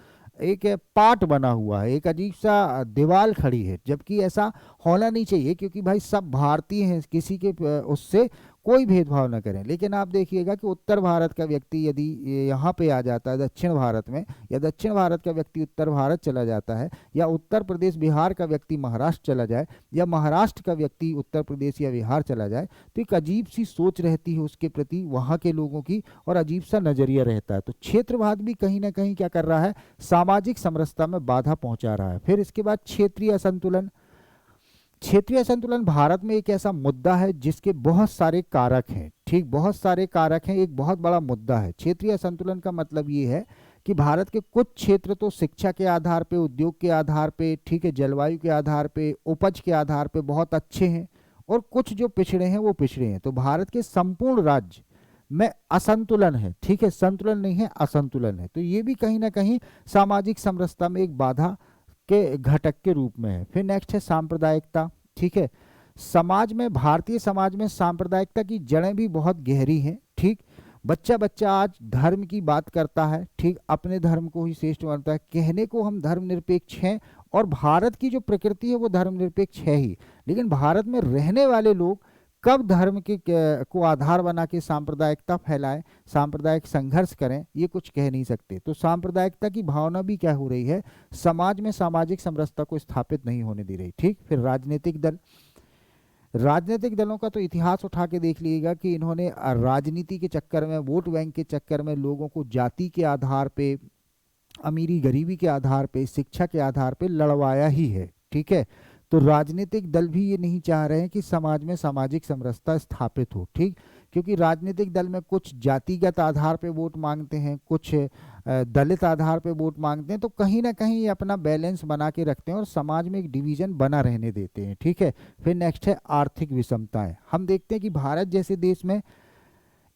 [SPEAKER 1] एक पाट बना हुआ है, एक अजीब सा दीवार खड़ी है, जबकि ऐसा होना नहीं चाहिए, क्योंकि भाई सब भारतीय हैं, किसी के उससे कोई भेदभाव न करें। लेकिन आप देखिएगा कि उत्तर भारत का व्यक्ति यदि यहाँ पे आ जाता है दक्षिण भारत में, या दक्षिण भारत का व्यक्ति उत्तर भारत चला जाता है, या उत्तर प्रदेश बिहार का व्यक्ति महाराष्ट्र चला जाए, या महाराष्ट्र का व्यक्ति उत्तर प्रदेश या बिहार चला जाए, तो एक अजीब सी सोच रहती है उसके प्रति वहाँ के लोगों की, और अजीब सा नजरिया रहता है। तो क्षेत्रवाद भी कहीं ना कहीं क्या कर रहा है, सामाजिक समरसता में बाधा पहुंचा रहा है। फिर इसके बाद क्षेत्रीय असंतुलन। क्षेत्रीय असंतुलन भारत में एक ऐसा मुद्दा है जिसके बहुत सारे कारक हैं, ठीक, बहुत सारे कारक हैं, एक बहुत बड़ा मुद्दा है। क्षेत्रीय असंतुलन का मतलब ये है कि भारत के कुछ क्षेत्र तो शिक्षा के आधार पे, उद्योग के आधार पे, ठीक है, जलवायु के आधार पे, उपज के आधार पे बहुत अच्छे हैं, और कुछ जो पिछड़े हैं वो पिछड़े हैं। तो भारत के संपूर्ण राज्य में असंतुलन है, ठीक है, संतुलन नहीं है, असंतुलन है। तो ये भी कहीं ना कहीं सामाजिक समरसता में एक बाधा के घटक के रूप में है। फिर नेक्स्ट है सांप्रदायिकता, ठीक है। समाज में, भारतीय समाज में सांप्रदायिकता की जड़ें भी बहुत गहरी हैं, ठीक। बच्चा बच्चा आज धर्म की बात करता है, ठीक, अपने धर्म को ही श्रेष्ठ मानता है। कहने को हम धर्मनिरपेक्ष हैं और भारत की जो प्रकृति है वो धर्मनिरपेक्ष है ही, लेकिन भारत में रहने वाले लोग कब धर्म के को आधार बना के सांप्रदायिकता फैलाएं, सांप्रदायिक संघर्ष करें, ये कुछ कह नहीं सकते। तो सांप्रदायिकता की भावना भी क्या हो रही है, समाज में सामाजिक समरसता को स्थापित नहीं होने दे रही, ठीक। फिर राजनीतिक दल, राजनीतिक दलों का तो इतिहास उठा के देख लीजिएगा कि इन्होंने राजनीति के चक्कर में, वोट बैंक के चक्कर में लोगों को जाति के आधार पे, अमीरी गरीबी के आधार पे, शिक्षा के आधार पे लड़वाया ही है, ठीक है। तो राजनीतिक दल भी ये नहीं चाह रहे हैं कि समाज में सामाजिक समरसता स्थापित हो, ठीक, क्योंकि राजनीतिक दल में कुछ जातिगत आधार पे वोट मांगते हैं, कुछ दलित आधार पे वोट मांगते हैं। तो कहीं ना कहीं ये अपना बैलेंस बना के रखते हैं और समाज में एक डिवीजन बना रहने देते हैं, ठीक है। फिर नेक्स्ट है आर्थिक विषमताएं। हम देखते हैं कि भारत जैसे देश में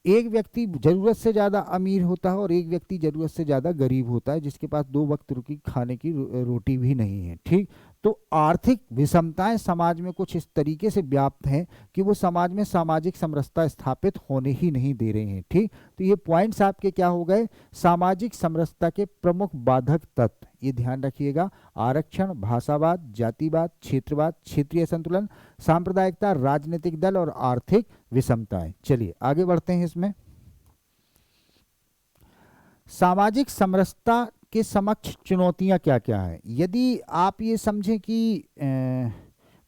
[SPEAKER 1] एक व्यक्ति जरूरत से ज्यादा अमीर होता है और एक व्यक्ति जरूरत से ज्यादा गरीब होता है, जिसके पास 2 वक्त की खाने की रोटी भी नहीं है, ठीक। तो आर्थिक विषमताएं समाज में कुछ इस तरीके से व्याप्त हैं कि वो समाज में सामाजिक समरसता स्थापित होने ही नहीं दे रहे हैं, ठीक। तो ये पॉइंट्स आपके क्या हो गए, सामाजिक समरसता के प्रमुख बाधक तत्व, ये ध्यान रखिएगा। आरक्षण, भाषावाद, जातिवाद, क्षेत्रवाद, क्षेत्रीय संतुलन, सांप्रदायिकता, राजनीतिक दल और आर्थिक विषमताएं। चलिए आगे बढ़ते हैं। इसमें सामाजिक समरसता के समक्ष चुनौतियां क्या क्या हैं। यदि आप ये समझें कि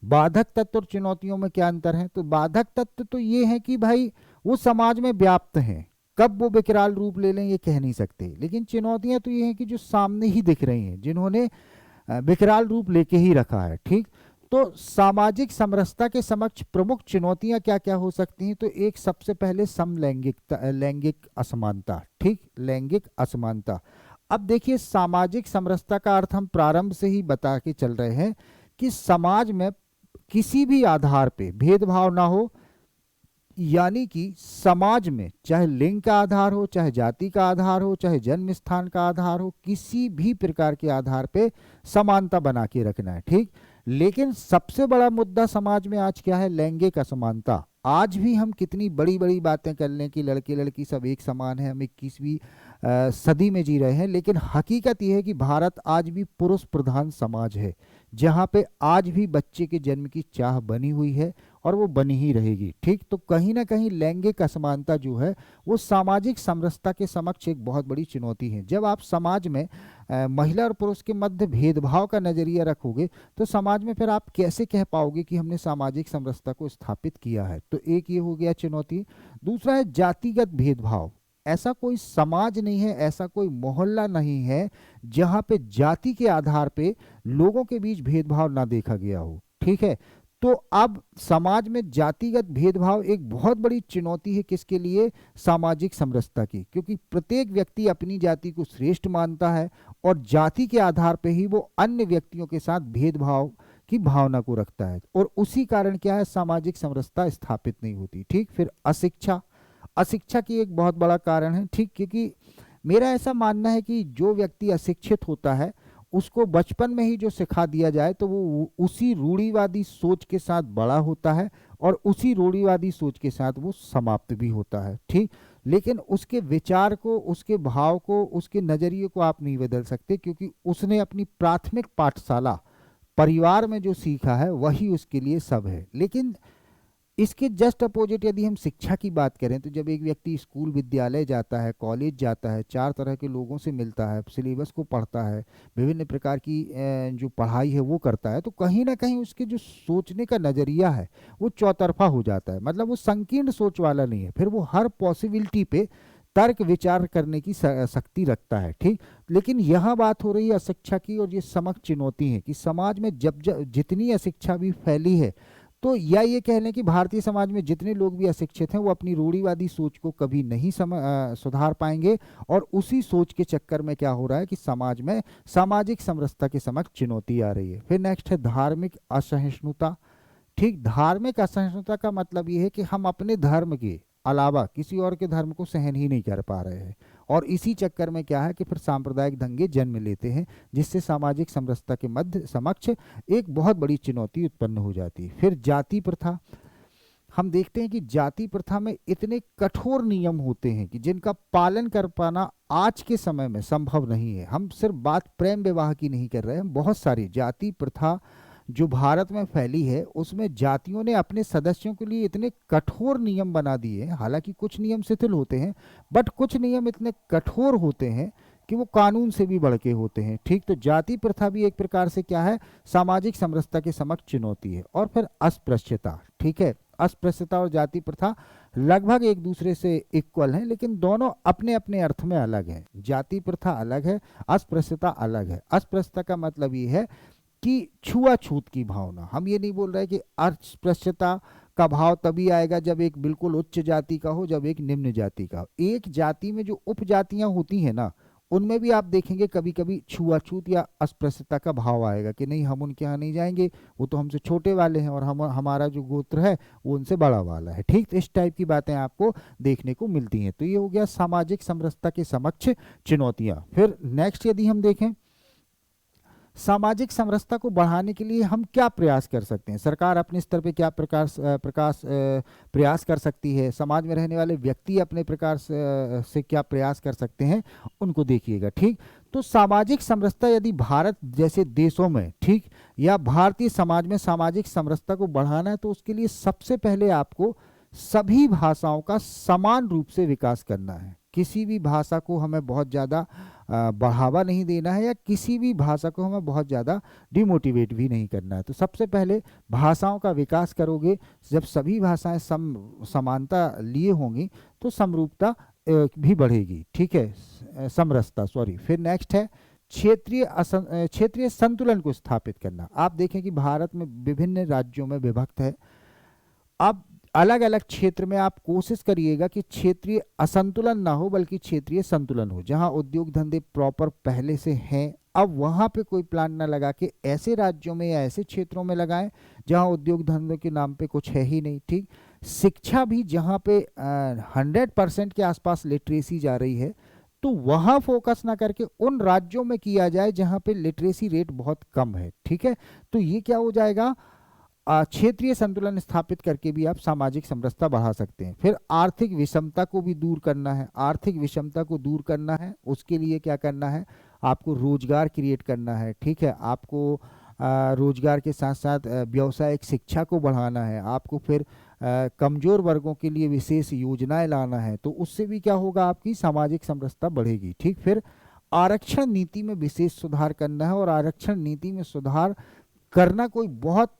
[SPEAKER 1] बाधक तत्व और चुनौतियों में क्या अंतर है, तो बाधक तत्व तो ये है कि भाई वो समाज में व्याप्त हैं, कब वो विकराल रूप ले लें ये कह नहीं सकते। लेकिन चुनौतियां तो ये हैं कि जो सामने ही दिख रही हैं, जिन्होंने विकराल रूप लेके ही रखा है, ठीक। तो सामाजिक समरसता के समक्ष प्रमुख चुनौतियां क्या क्या हो सकती हैं, तो एक सबसे पहले समलैंगिकता, लैंगिक असमानता, ठीक, लैंगिक असमानता। अब देखिए सामाजिक समरसता का अर्थ हम प्रारंभ से ही बता के चल रहे हैं कि समाज में किसी भी आधार पे भेदभाव ना हो, यानी कि समाज में चाहे लिंग का आधार हो, चाहे जाति का आधार हो, चाहे जन्म स्थान का आधार हो, किसी भी प्रकार के आधार पे समानता बना के रखना है, ठीक। लेकिन सबसे बड़ा मुद्दा समाज में आज क्या है, लैंगिक असमानता। आज भी हम कितनी बड़ी बड़ी बातें कर लें कि लड़के लड़की सब एक समान है, हम 21वीं सदी में जी रहे हैं, लेकिन हकीकत यह है कि भारत आज भी पुरुष प्रधान समाज है, जहाँ पे आज भी बच्चे के जन्म की चाह बनी हुई है और वो बनी ही रहेगी, ठीक। तो कहीं ना कहीं लैंगिक असमानता जो है वो सामाजिक समरसता के समक्ष एक बहुत बड़ी चुनौती है। जब आप समाज में महिला और पुरुष के मध्य भेदभाव का नजरिया रखोगे तो समाज में फिर आप कैसे कह पाओगे कि हमने सामाजिक समरसता को स्थापित किया है। तो एक ये हो गया चुनौती। दूसरा है जातिगत भेदभाव। ऐसा कोई समाज नहीं है, ऐसा कोई मोहल्ला नहीं है जहां पे जाति के आधार पे लोगों के बीच भेदभाव ना देखा गया हो, ठीक है। तो अब समाज में जातिगत भेदभाव एक बहुत बड़ी चुनौती है, किसके लिए, सामाजिक समरसता की, क्योंकि प्रत्येक व्यक्ति अपनी जाति को श्रेष्ठ मानता है और जाति के आधार पे ही वो अन्य व्यक्तियों के साथ भेदभाव की भावना को रखता है और उसी कारण क्या है, सामाजिक समरसता स्थापित नहीं होती, ठीक। फिर अशिक्षा, अशिक्षा की एक बहुत बड़ा कारण है, ठीक, क्योंकि मेरा ऐसा मानना है कि जो व्यक्ति अशिक्षित होता है उसको बचपन में ही जो सिखा दिया जाए तो वो उसी रूढ़िवादी सोच के साथ बड़ा होता है और उसी रूढ़िवादी सोच के साथ वो समाप्त भी होता है, ठीक। लेकिन उसके विचार को, उसके भाव को, उसके नजरिए को आप नहीं बदल सकते, क्योंकि उसने अपनी प्राथमिक पाठशाला परिवार में जो सीखा है वही उसके लिए सब है। लेकिन इसके जस्ट अपोजिट यदि हम शिक्षा की बात करें तो जब एक व्यक्ति स्कूल विद्यालय जाता है, कॉलेज जाता है, 4 तरह के लोगों से मिलता है, सिलेबस को पढ़ता है, विभिन्न प्रकार की जो पढ़ाई है वो करता है, तो कहीं ना कहीं उसके जो सोचने का नज़रिया है वो चौतरफा हो जाता है, मतलब वो संकीर्ण सोच वाला नहीं है, फिर वो हर पॉसिबिलिटी पे तर्क विचार करने की शक्ति रखता है, ठीक। लेकिन यहाँ बात हो रही है अशिक्षा की और ये समक्ष चुनौती है कि समाज में जब जितनी अशिक्षा भी फैली है, तो या ये कह लें कि भारतीय समाज में जितने लोग भी अशिक्षित हैं वो अपनी रूढ़िवादी सोच को कभी नहीं सुधार पाएंगे और उसी सोच के चक्कर में क्या हो रहा है कि समाज में सामाजिक समरसता के समक्ष चुनौती आ रही है। फिर नेक्स्ट है धार्मिक असहिष्णुता, ठीक, धार्मिक असहिष्णुता का मतलब ये है कि हम अपने धर्म के अलावा किसी और के धर्म को सहन ही नहीं कर पा रहे हैं, और इसी चक्कर में क्या है कि फिर सांप्रदायिक दंगे जन्म लेते हैं, जिससे सामाजिक समरसता के मध्य समक्ष एक बहुत बड़ी चुनौती उत्पन्न हो जाती है। फिर जाति प्रथा, हम देखते हैं कि जाति प्रथा में इतने कठोर नियम होते हैं कि जिनका पालन कर पाना आज के समय में संभव नहीं है। हम सिर्फ बात प्रेम विवाह की नहीं कर रहे हैं, बहुत सारी जाति प्रथा जो भारत में फैली है उसमें जातियों ने अपने सदस्यों के लिए इतने कठोर नियम बना दिए हैं। हालांकि कुछ नियम शिथिल होते हैं, बट कुछ नियम इतने कठोर होते हैं कि वो कानून से भी बढ़ के होते हैं। ठीक, तो जाति प्रथा भी एक प्रकार से क्या है, सामाजिक समरसता के समक्ष चुनौती है। और फिर अस्पृश्यता, ठीक है, अस्पृश्यता और जाति प्रथा लगभग एक दूसरे से इक्वल हैं, लेकिन दोनों अपने अपने अर्थ में अलग हैं। जाति प्रथा अलग है, अस्पृश्यता अलग है। अस्पृश्यता का मतलब ये है कि छुआछूत की भावना। हम ये नहीं बोल रहे कि अस्पृश्यता का भाव तभी आएगा जब एक बिल्कुल उच्च जाति का हो, जब एक निम्न जाति का हो। एक जाति में जो उपजातियां होती हैं ना, उनमें भी आप देखेंगे कभी कभी छुआछूत या अस्पृश्यता का भाव आएगा कि नहीं, हम उनके यहाँ नहीं जाएंगे, वो तो हमसे छोटे वाले हैं, और हमारा जो गोत्र है वो उनसे बड़ा वाला है। ठीक, तो इस टाइप की बातें आपको देखने को मिलती हैं। तो ये हो गया सामाजिक समरसता के समक्ष चुनौतियां। फिर नेक्स्ट यदि हम देखें, सामाजिक समरसता को बढ़ाने के लिए हम क्या प्रयास कर सकते हैं, सरकार अपने स्तर पे क्या प्रयास कर सकती है, समाज में रहने वाले व्यक्ति अपने प्रकार से क्या प्रयास कर सकते हैं, उनको देखिएगा। ठीक, तो सामाजिक समरसता यदि भारत जैसे देशों में, ठीक, या भारतीय समाज में सामाजिक समरसता को बढ़ाना है, तो उसके लिए सबसे पहले आपको सभी भाषाओं का समान रूप से विकास करना है। किसी भी भाषा को हमें बहुत ज़्यादा बढ़ावा नहीं देना है, या किसी भी भाषा को हमें बहुत ज़्यादा डिमोटिवेट भी नहीं करना है। तो सबसे पहले भाषाओं का विकास करोगे, जब सभी भाषाएं समानता लिए होंगी तो समरूपता भी बढ़ेगी। ठीक है, समरसता, सॉरी। फिर नेक्स्ट है क्षेत्रीय संतुलन को स्थापित करना। आप देखें कि भारत में विभिन्न राज्यों में विभक्त है। अब अलग अलग क्षेत्र में आप कोशिश करिएगा कि क्षेत्रीय असंतुलन ना हो, बल्कि क्षेत्रीय संतुलन हो। जहां उद्योग धंधे प्रॉपर पहले से हैं, अब वहां पे कोई प्लान ना लगा के ऐसे राज्यों में या ऐसे क्षेत्रों में लगाएं जहां उद्योग धंधे के नाम पे कुछ है ही नहीं। ठीक, शिक्षा भी जहां पे 100% के आसपास लिटरेसी जा रही है, तो वहां फोकस ना करके उन राज्यों में किया जाए जहां पे लिटरेसी रेट बहुत कम है। ठीक है, तो ये क्या हो जाएगा, क्षेत्रीय संतुलन स्थापित करके भी आप सामाजिक समरसता बढ़ा सकते हैं। फिर आर्थिक विषमता को भी दूर करना है। आर्थिक विषमता को दूर करना है, उसके लिए क्या करना है, आपको रोजगार क्रिएट करना है। ठीक है, आपको रोजगार के साथ साथ व्यावसायिक शिक्षा को बढ़ाना है। आपको फिर कमजोर वर्गों के लिए विशेष योजनाएं लाना है, तो उससे भी क्या होगा, आपकी सामाजिक समरसता बढ़ेगी। ठीक, फिर आरक्षण नीति में विशेष सुधार करना है, और आरक्षण नीति में सुधार करना कोई बहुत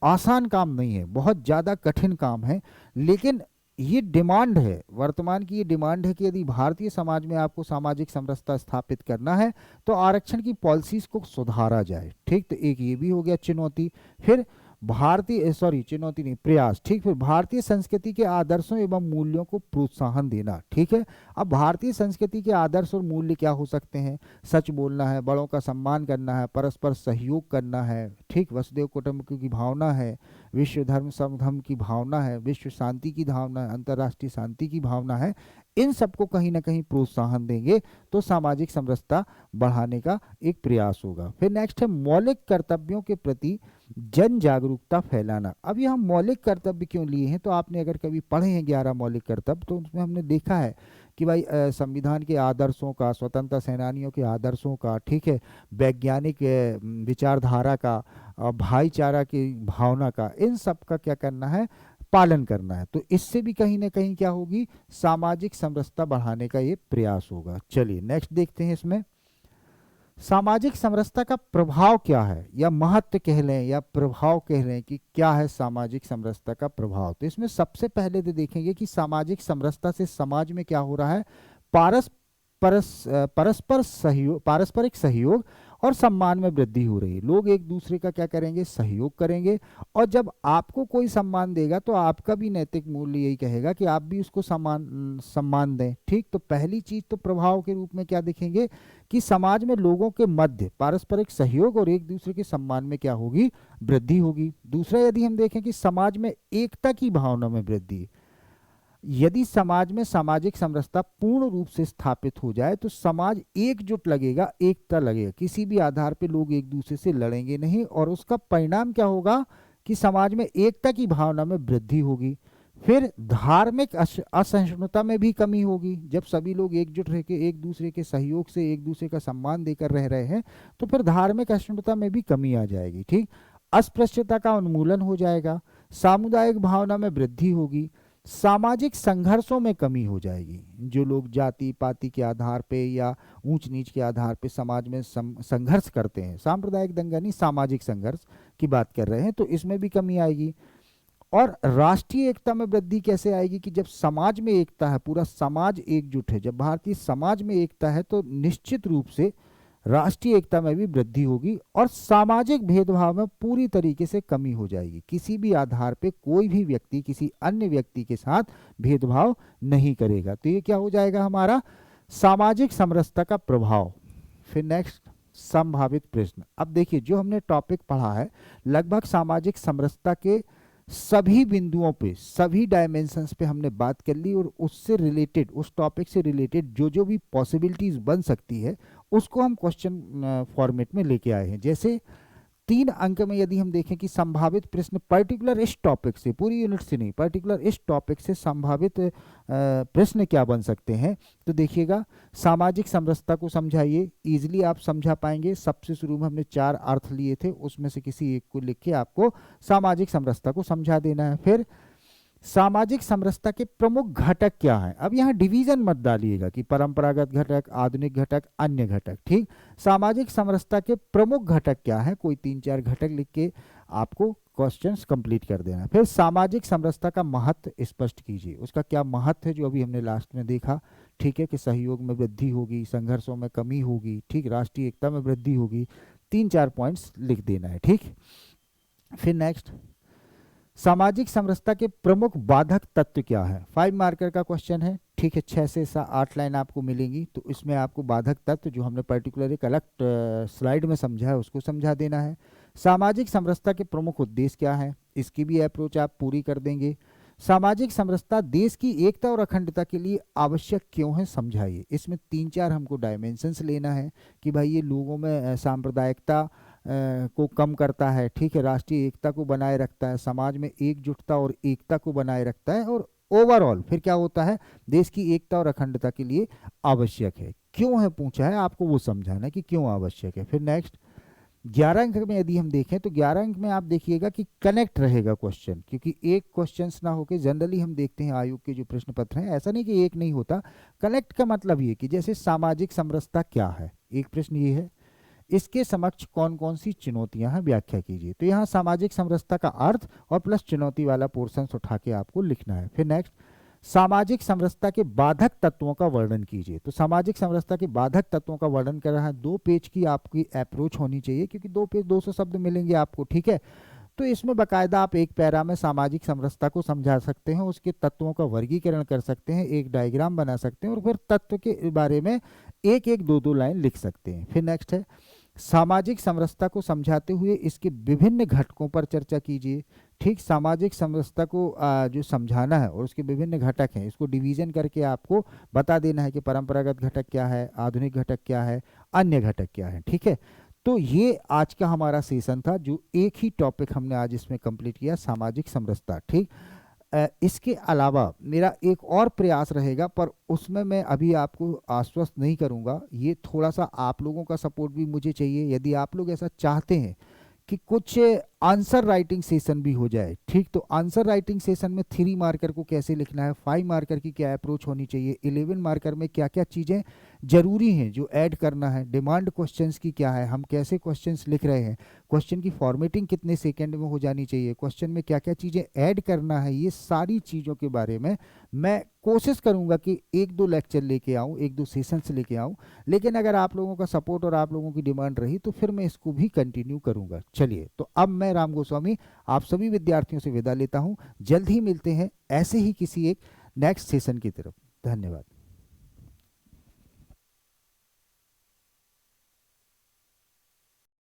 [SPEAKER 1] आसान काम नहीं है, बहुत ज़्यादा कठिन काम है, लेकिन ये डिमांड है, वर्तमान की ये डिमांड है कि यदि भारतीय समाज में आपको सामाजिक समरसता स्थापित करना है तो आरक्षण की पॉलिसीज को सुधारा जाए। ठीक, तो एक ये भी हो गया चुनौती। फिर चुनौती नहीं, प्रयास। ठीक, फिर भारतीय संस्कृति के आदर्शों एवं मूल्यों को प्रोत्साहन देना। ठीक है, अब भारतीय संस्कृति के आदर्श और मूल्य क्या हो सकते हैं, सच बोलना है, बड़ों का सम्मान करना है, परस्पर सहयोग करना है, ठीक, वसुदेव कुटुंबकम की भावना है, विश्व धर्म समधर्म की भावना है, विश्व शांति की भावना है, अंतर्राष्ट्रीय शांति की भावना है। इन सबको कहीं ना कहीं प्रोत्साहन देंगे तो सामाजिक समरसता बढ़ाने का एक प्रयास होगा। फिर नेक्स्ट है मौलिक कर्तव्यों के प्रति जन जागरूकता फैलाना। अब ये हम मौलिक कर्तव्य क्यों लिए हैं, तो आपने अगर कभी पढ़े हैं 11 मौलिक कर्तव्य, तो उसमें हमने देखा है कि भाई संविधान के आदर्शों का, स्वतंत्रता सेनानियों के आदर्शों का, ठीक है, वैज्ञानिक विचारधारा का, भाईचारा की भावना का, इन सब का क्या करना है, पालन करना है। तो इससे भी कहीं ना कहीं क्या होगी, सामाजिक समरसता बढ़ाने का ये प्रयास होगा। चलिए नेक्स्ट देखते हैं, इसमें सामाजिक समरसता का प्रभाव क्या है, या महत्व कह लें या प्रभाव कह लें कि क्या है सामाजिक समरसता का प्रभाव। तो इसमें सबसे पहले तो देखेंगे कि सामाजिक समरसता से समाज में क्या हो रहा है, पारस्परिक सहयोग और सम्मान में वृद्धि हो रही है। लोग एक दूसरे का क्या करेंगे, सहयोग करेंगे, और जब आपको कोई सम्मान देगा तो आपका भी नैतिक मूल्य यही कहेगा कि आप भी उसको सम्मान दें। ठीक, तो पहली चीज तो प्रभाव के रूप में क्या देखेंगे कि समाज में लोगों के मध्य पारस्परिक सहयोग और एक दूसरे के सम्मान में क्या होगी, वृद्धि होगी। दूसरा, यदि हम देखें कि समाज में एकता की भावना में वृद्धि, यदि समाज में सामाजिक समरसता पूर्ण रूप से स्थापित हो जाए तो समाज एकजुट लगेगा, एकता लगेगा, किसी भी आधार पे लोग एक दूसरे से लड़ेंगे नहीं, और उसका परिणाम क्या होगा कि समाज में एकता की भावना में वृद्धि होगी। फिर धार्मिक असहिष्णुता में भी कमी होगी। जब सभी लोग एकजुट रह के एक दूसरे के सहयोग से एक दूसरे का सम्मान देकर रह रहे हैं तो फिर धार्मिक असहिष्णुता में भी कमी आ जाएगी। ठीक, अस्पृश्यता का उन्मूलन हो जाएगा, सामुदायिक भावना में वृद्धि होगी, सामाजिक संघर्षों में कमी हो जाएगी। जो लोग जाति पाति के आधार पे या ऊंच नीच के आधार पे समाज में संघर्ष करते हैं, सांप्रदायिक दंगा नहीं, सामाजिक संघर्ष की बात कर रहे हैं, तो इसमें भी कमी आएगी। और राष्ट्रीय एकता में वृद्धि कैसे आएगी कि जब समाज में एकता है, पूरा समाज एकजुट है, जब भारतीय समाज में एकता है तो निश्चित रूप से राष्ट्रीय एकता में भी वृद्धि होगी और सामाजिक भेदभाव में पूरी तरीके से कमी हो जाएगी। किसी भी आधार पे कोई भी व्यक्ति किसी अन्य व्यक्ति के साथ भेदभाव नहीं करेगा। तो ये क्या हो जाएगा हमारा सामाजिक समरसता का प्रभाव। फिर नेक्स्ट, संभावित प्रश्न। अब देखिए, जो हमने टॉपिक पढ़ा है लगभग सामाजिक समरसता के सभी बिंदुओं पे, सभी डायमेंशंस पे हमने बात कर ली, और उससे रिलेटेड, उस टॉपिक से रिलेटेड जो जो भी पॉसिबिलिटीज बन सकती है उसको हम क्वेश्चन फॉर्मेट में लेके आए हैं। जैसे 3 अंक में यदि हम देखें कि संभावित प्रश्न पर्टिकुलर इस टॉपिक से, पूरी यूनिट से नहीं, पर्टिकुलर इस टॉपिक से संभावित प्रश्न क्या बन सकते हैं, तो देखिएगा, सामाजिक समरसता को समझाइए, इजीली आप समझा पाएंगे। सबसे शुरू में हमने 4 अर्थ लिए थे, उसमें से किसी एक को लिख के आपको सामाजिक समरसता को समझा देना है। फिर सामाजिक समरसता के प्रमुख घटक क्या हैं। अब यहाँ डिवीजन मत डालिएगा कि परंपरागत घटक, आधुनिक घटक, अन्य घटक। ठीक, सामाजिक समरसता के प्रमुख घटक क्या हैं, कोई 3-4 घटक लिख के आपको क्वेश्चंस कंप्लीट कर देना। फिर सामाजिक समरसता का महत्व स्पष्ट कीजिए, उसका क्या महत्व है जो अभी हमने लास्ट में देखा। ठीक है, कि सहयोग में वृद्धि होगी, संघर्षों में कमी होगी, ठीक, राष्ट्रीय एकता में वृद्धि होगी। 3-4 पॉइंट्स लिख देना है। ठीक, फिर नेक्स्ट, सामाजिक समरसता के प्रमुख बाधक तत्व क्या है। 5 मार्कर का क्वेश्चन है। ठीक है, 6 से 8 लाइन आपको मिलेंगी, तो इसमें आपको बाधक तत्व जो हमने पर्टिकुलर एक अलग स्लाइड में समझा है उसको समझा देना है। सामाजिक समरसता के प्रमुख उद्देश्य क्या है, इसकी भी अप्रोच आप पूरी कर देंगे। सामाजिक समरसता देश की एकता और अखंडता के लिए आवश्यक क्यों है, समझाइए। इसमें 3-4 हमको डायमेंशंस लेना है कि भाई ये लोगों में सांप्रदायिकता को कम करता है, ठीक है, राष्ट्रीय एकता को बनाए रखता है, समाज में एकजुटता और एकता को बनाए रखता है, और ओवरऑल फिर क्या होता है, देश की एकता और अखंडता के लिए आवश्यक है। क्यों है पूछा है, आपको वो समझाना है कि क्यों आवश्यक है। फिर नेक्स्ट, 11 अंक में यदि हम देखें तो 11 अंक में आप देखिएगा कि कनेक्ट रहेगा क्वेश्चन, क्योंकि एक क्वेश्चन ना होके जनरली हम देखते हैं आयोग के जो प्रश्न पत्र हैं, ऐसा नहीं कि एक नहीं होता। कनेक्ट का मतलब ये कि जैसे सामाजिक समरसता क्या है, एक प्रश्न ये है, इसके समक्ष कौन कौन सी चुनौतियां हैं, व्याख्या कीजिए। तो यहाँ सामाजिक समरसता का अर्थ और प्लस चुनौती वाला पोर्शन उठा के आपको लिखना है। फिर नेक्स्ट, सामाजिक समरसता के बाधक तत्वों का वर्णन कीजिए। तो सामाजिक समरसता के बाधक तत्वों का वर्णन कर रहा है, 2 पेज की आपकी अप्रोच होनी चाहिए, क्योंकि 2 पेज 200 शब्द मिलेंगे आपको। ठीक है, तो इसमें बाकायदा आप एक पैरा में सामाजिक समरसता को समझा सकते हैं, उसके तत्वों का वर्गीकरण कर सकते हैं, एक डायग्राम बना सकते हैं, और फिर तत्व के बारे में 1-1, 2-2 लाइन लिख सकते हैं। फिर नेक्स्ट है, सामाजिक समरसता को समझाते हुए इसके विभिन्न घटकों पर चर्चा कीजिए। ठीक, सामाजिक समरसता को जो समझाना है और उसके विभिन्न घटक हैं, इसको डिवीजन करके आपको बता देना है कि परंपरागत घटक क्या है, आधुनिक घटक क्या है, अन्य घटक क्या है। ठीक है, तो ये आज का हमारा सेशन था, जो एक ही टॉपिक हमने आज इसमें कंप्लीट किया, सामाजिक समरसता। ठीक, इसके अलावा मेरा एक और प्रयास रहेगा, पर उसमें मैं अभी आपको आश्वस्त नहीं करूंगा, ये थोड़ा सा आप लोगों का सपोर्ट भी मुझे चाहिए। यदि आप लोग ऐसा चाहते हैं कि कुछ आंसर राइटिंग सेशन भी हो जाए, ठीक, तो आंसर राइटिंग सेशन में 3 मार्कर को कैसे लिखना है, 5 मार्कर की क्या अप्रोच होनी चाहिए, 11 मार्कर में क्या क्या चीज़ें जरूरी हैं जो ऐड करना है, डिमांड क्वेश्चंस की क्या है, हम कैसे क्वेश्चंस लिख रहे हैं, क्वेश्चन की फॉर्मेटिंग कितने सेकंड में हो जानी चाहिए, क्वेश्चन में क्या क्या चीज़ें ऐड करना है, ये सारी चीज़ों के बारे में मैं कोशिश करूंगा कि एक दो लेक्चर लेके आऊं, एक दो सेशंस लेके आऊं। लेकिन अगर आप लोगों का सपोर्ट और आप लोगों की डिमांड रही तो फिर मैं इसको भी कंटिन्यू करूंगा। चलिए, तो अब मैं राम गोस्वामी आप सभी विद्यार्थियों से विदा लेता हूं। जल्द ही मिलते हैं ऐसे ही किसी एक नेक्स्ट सेशन की तरफ। धन्यवाद।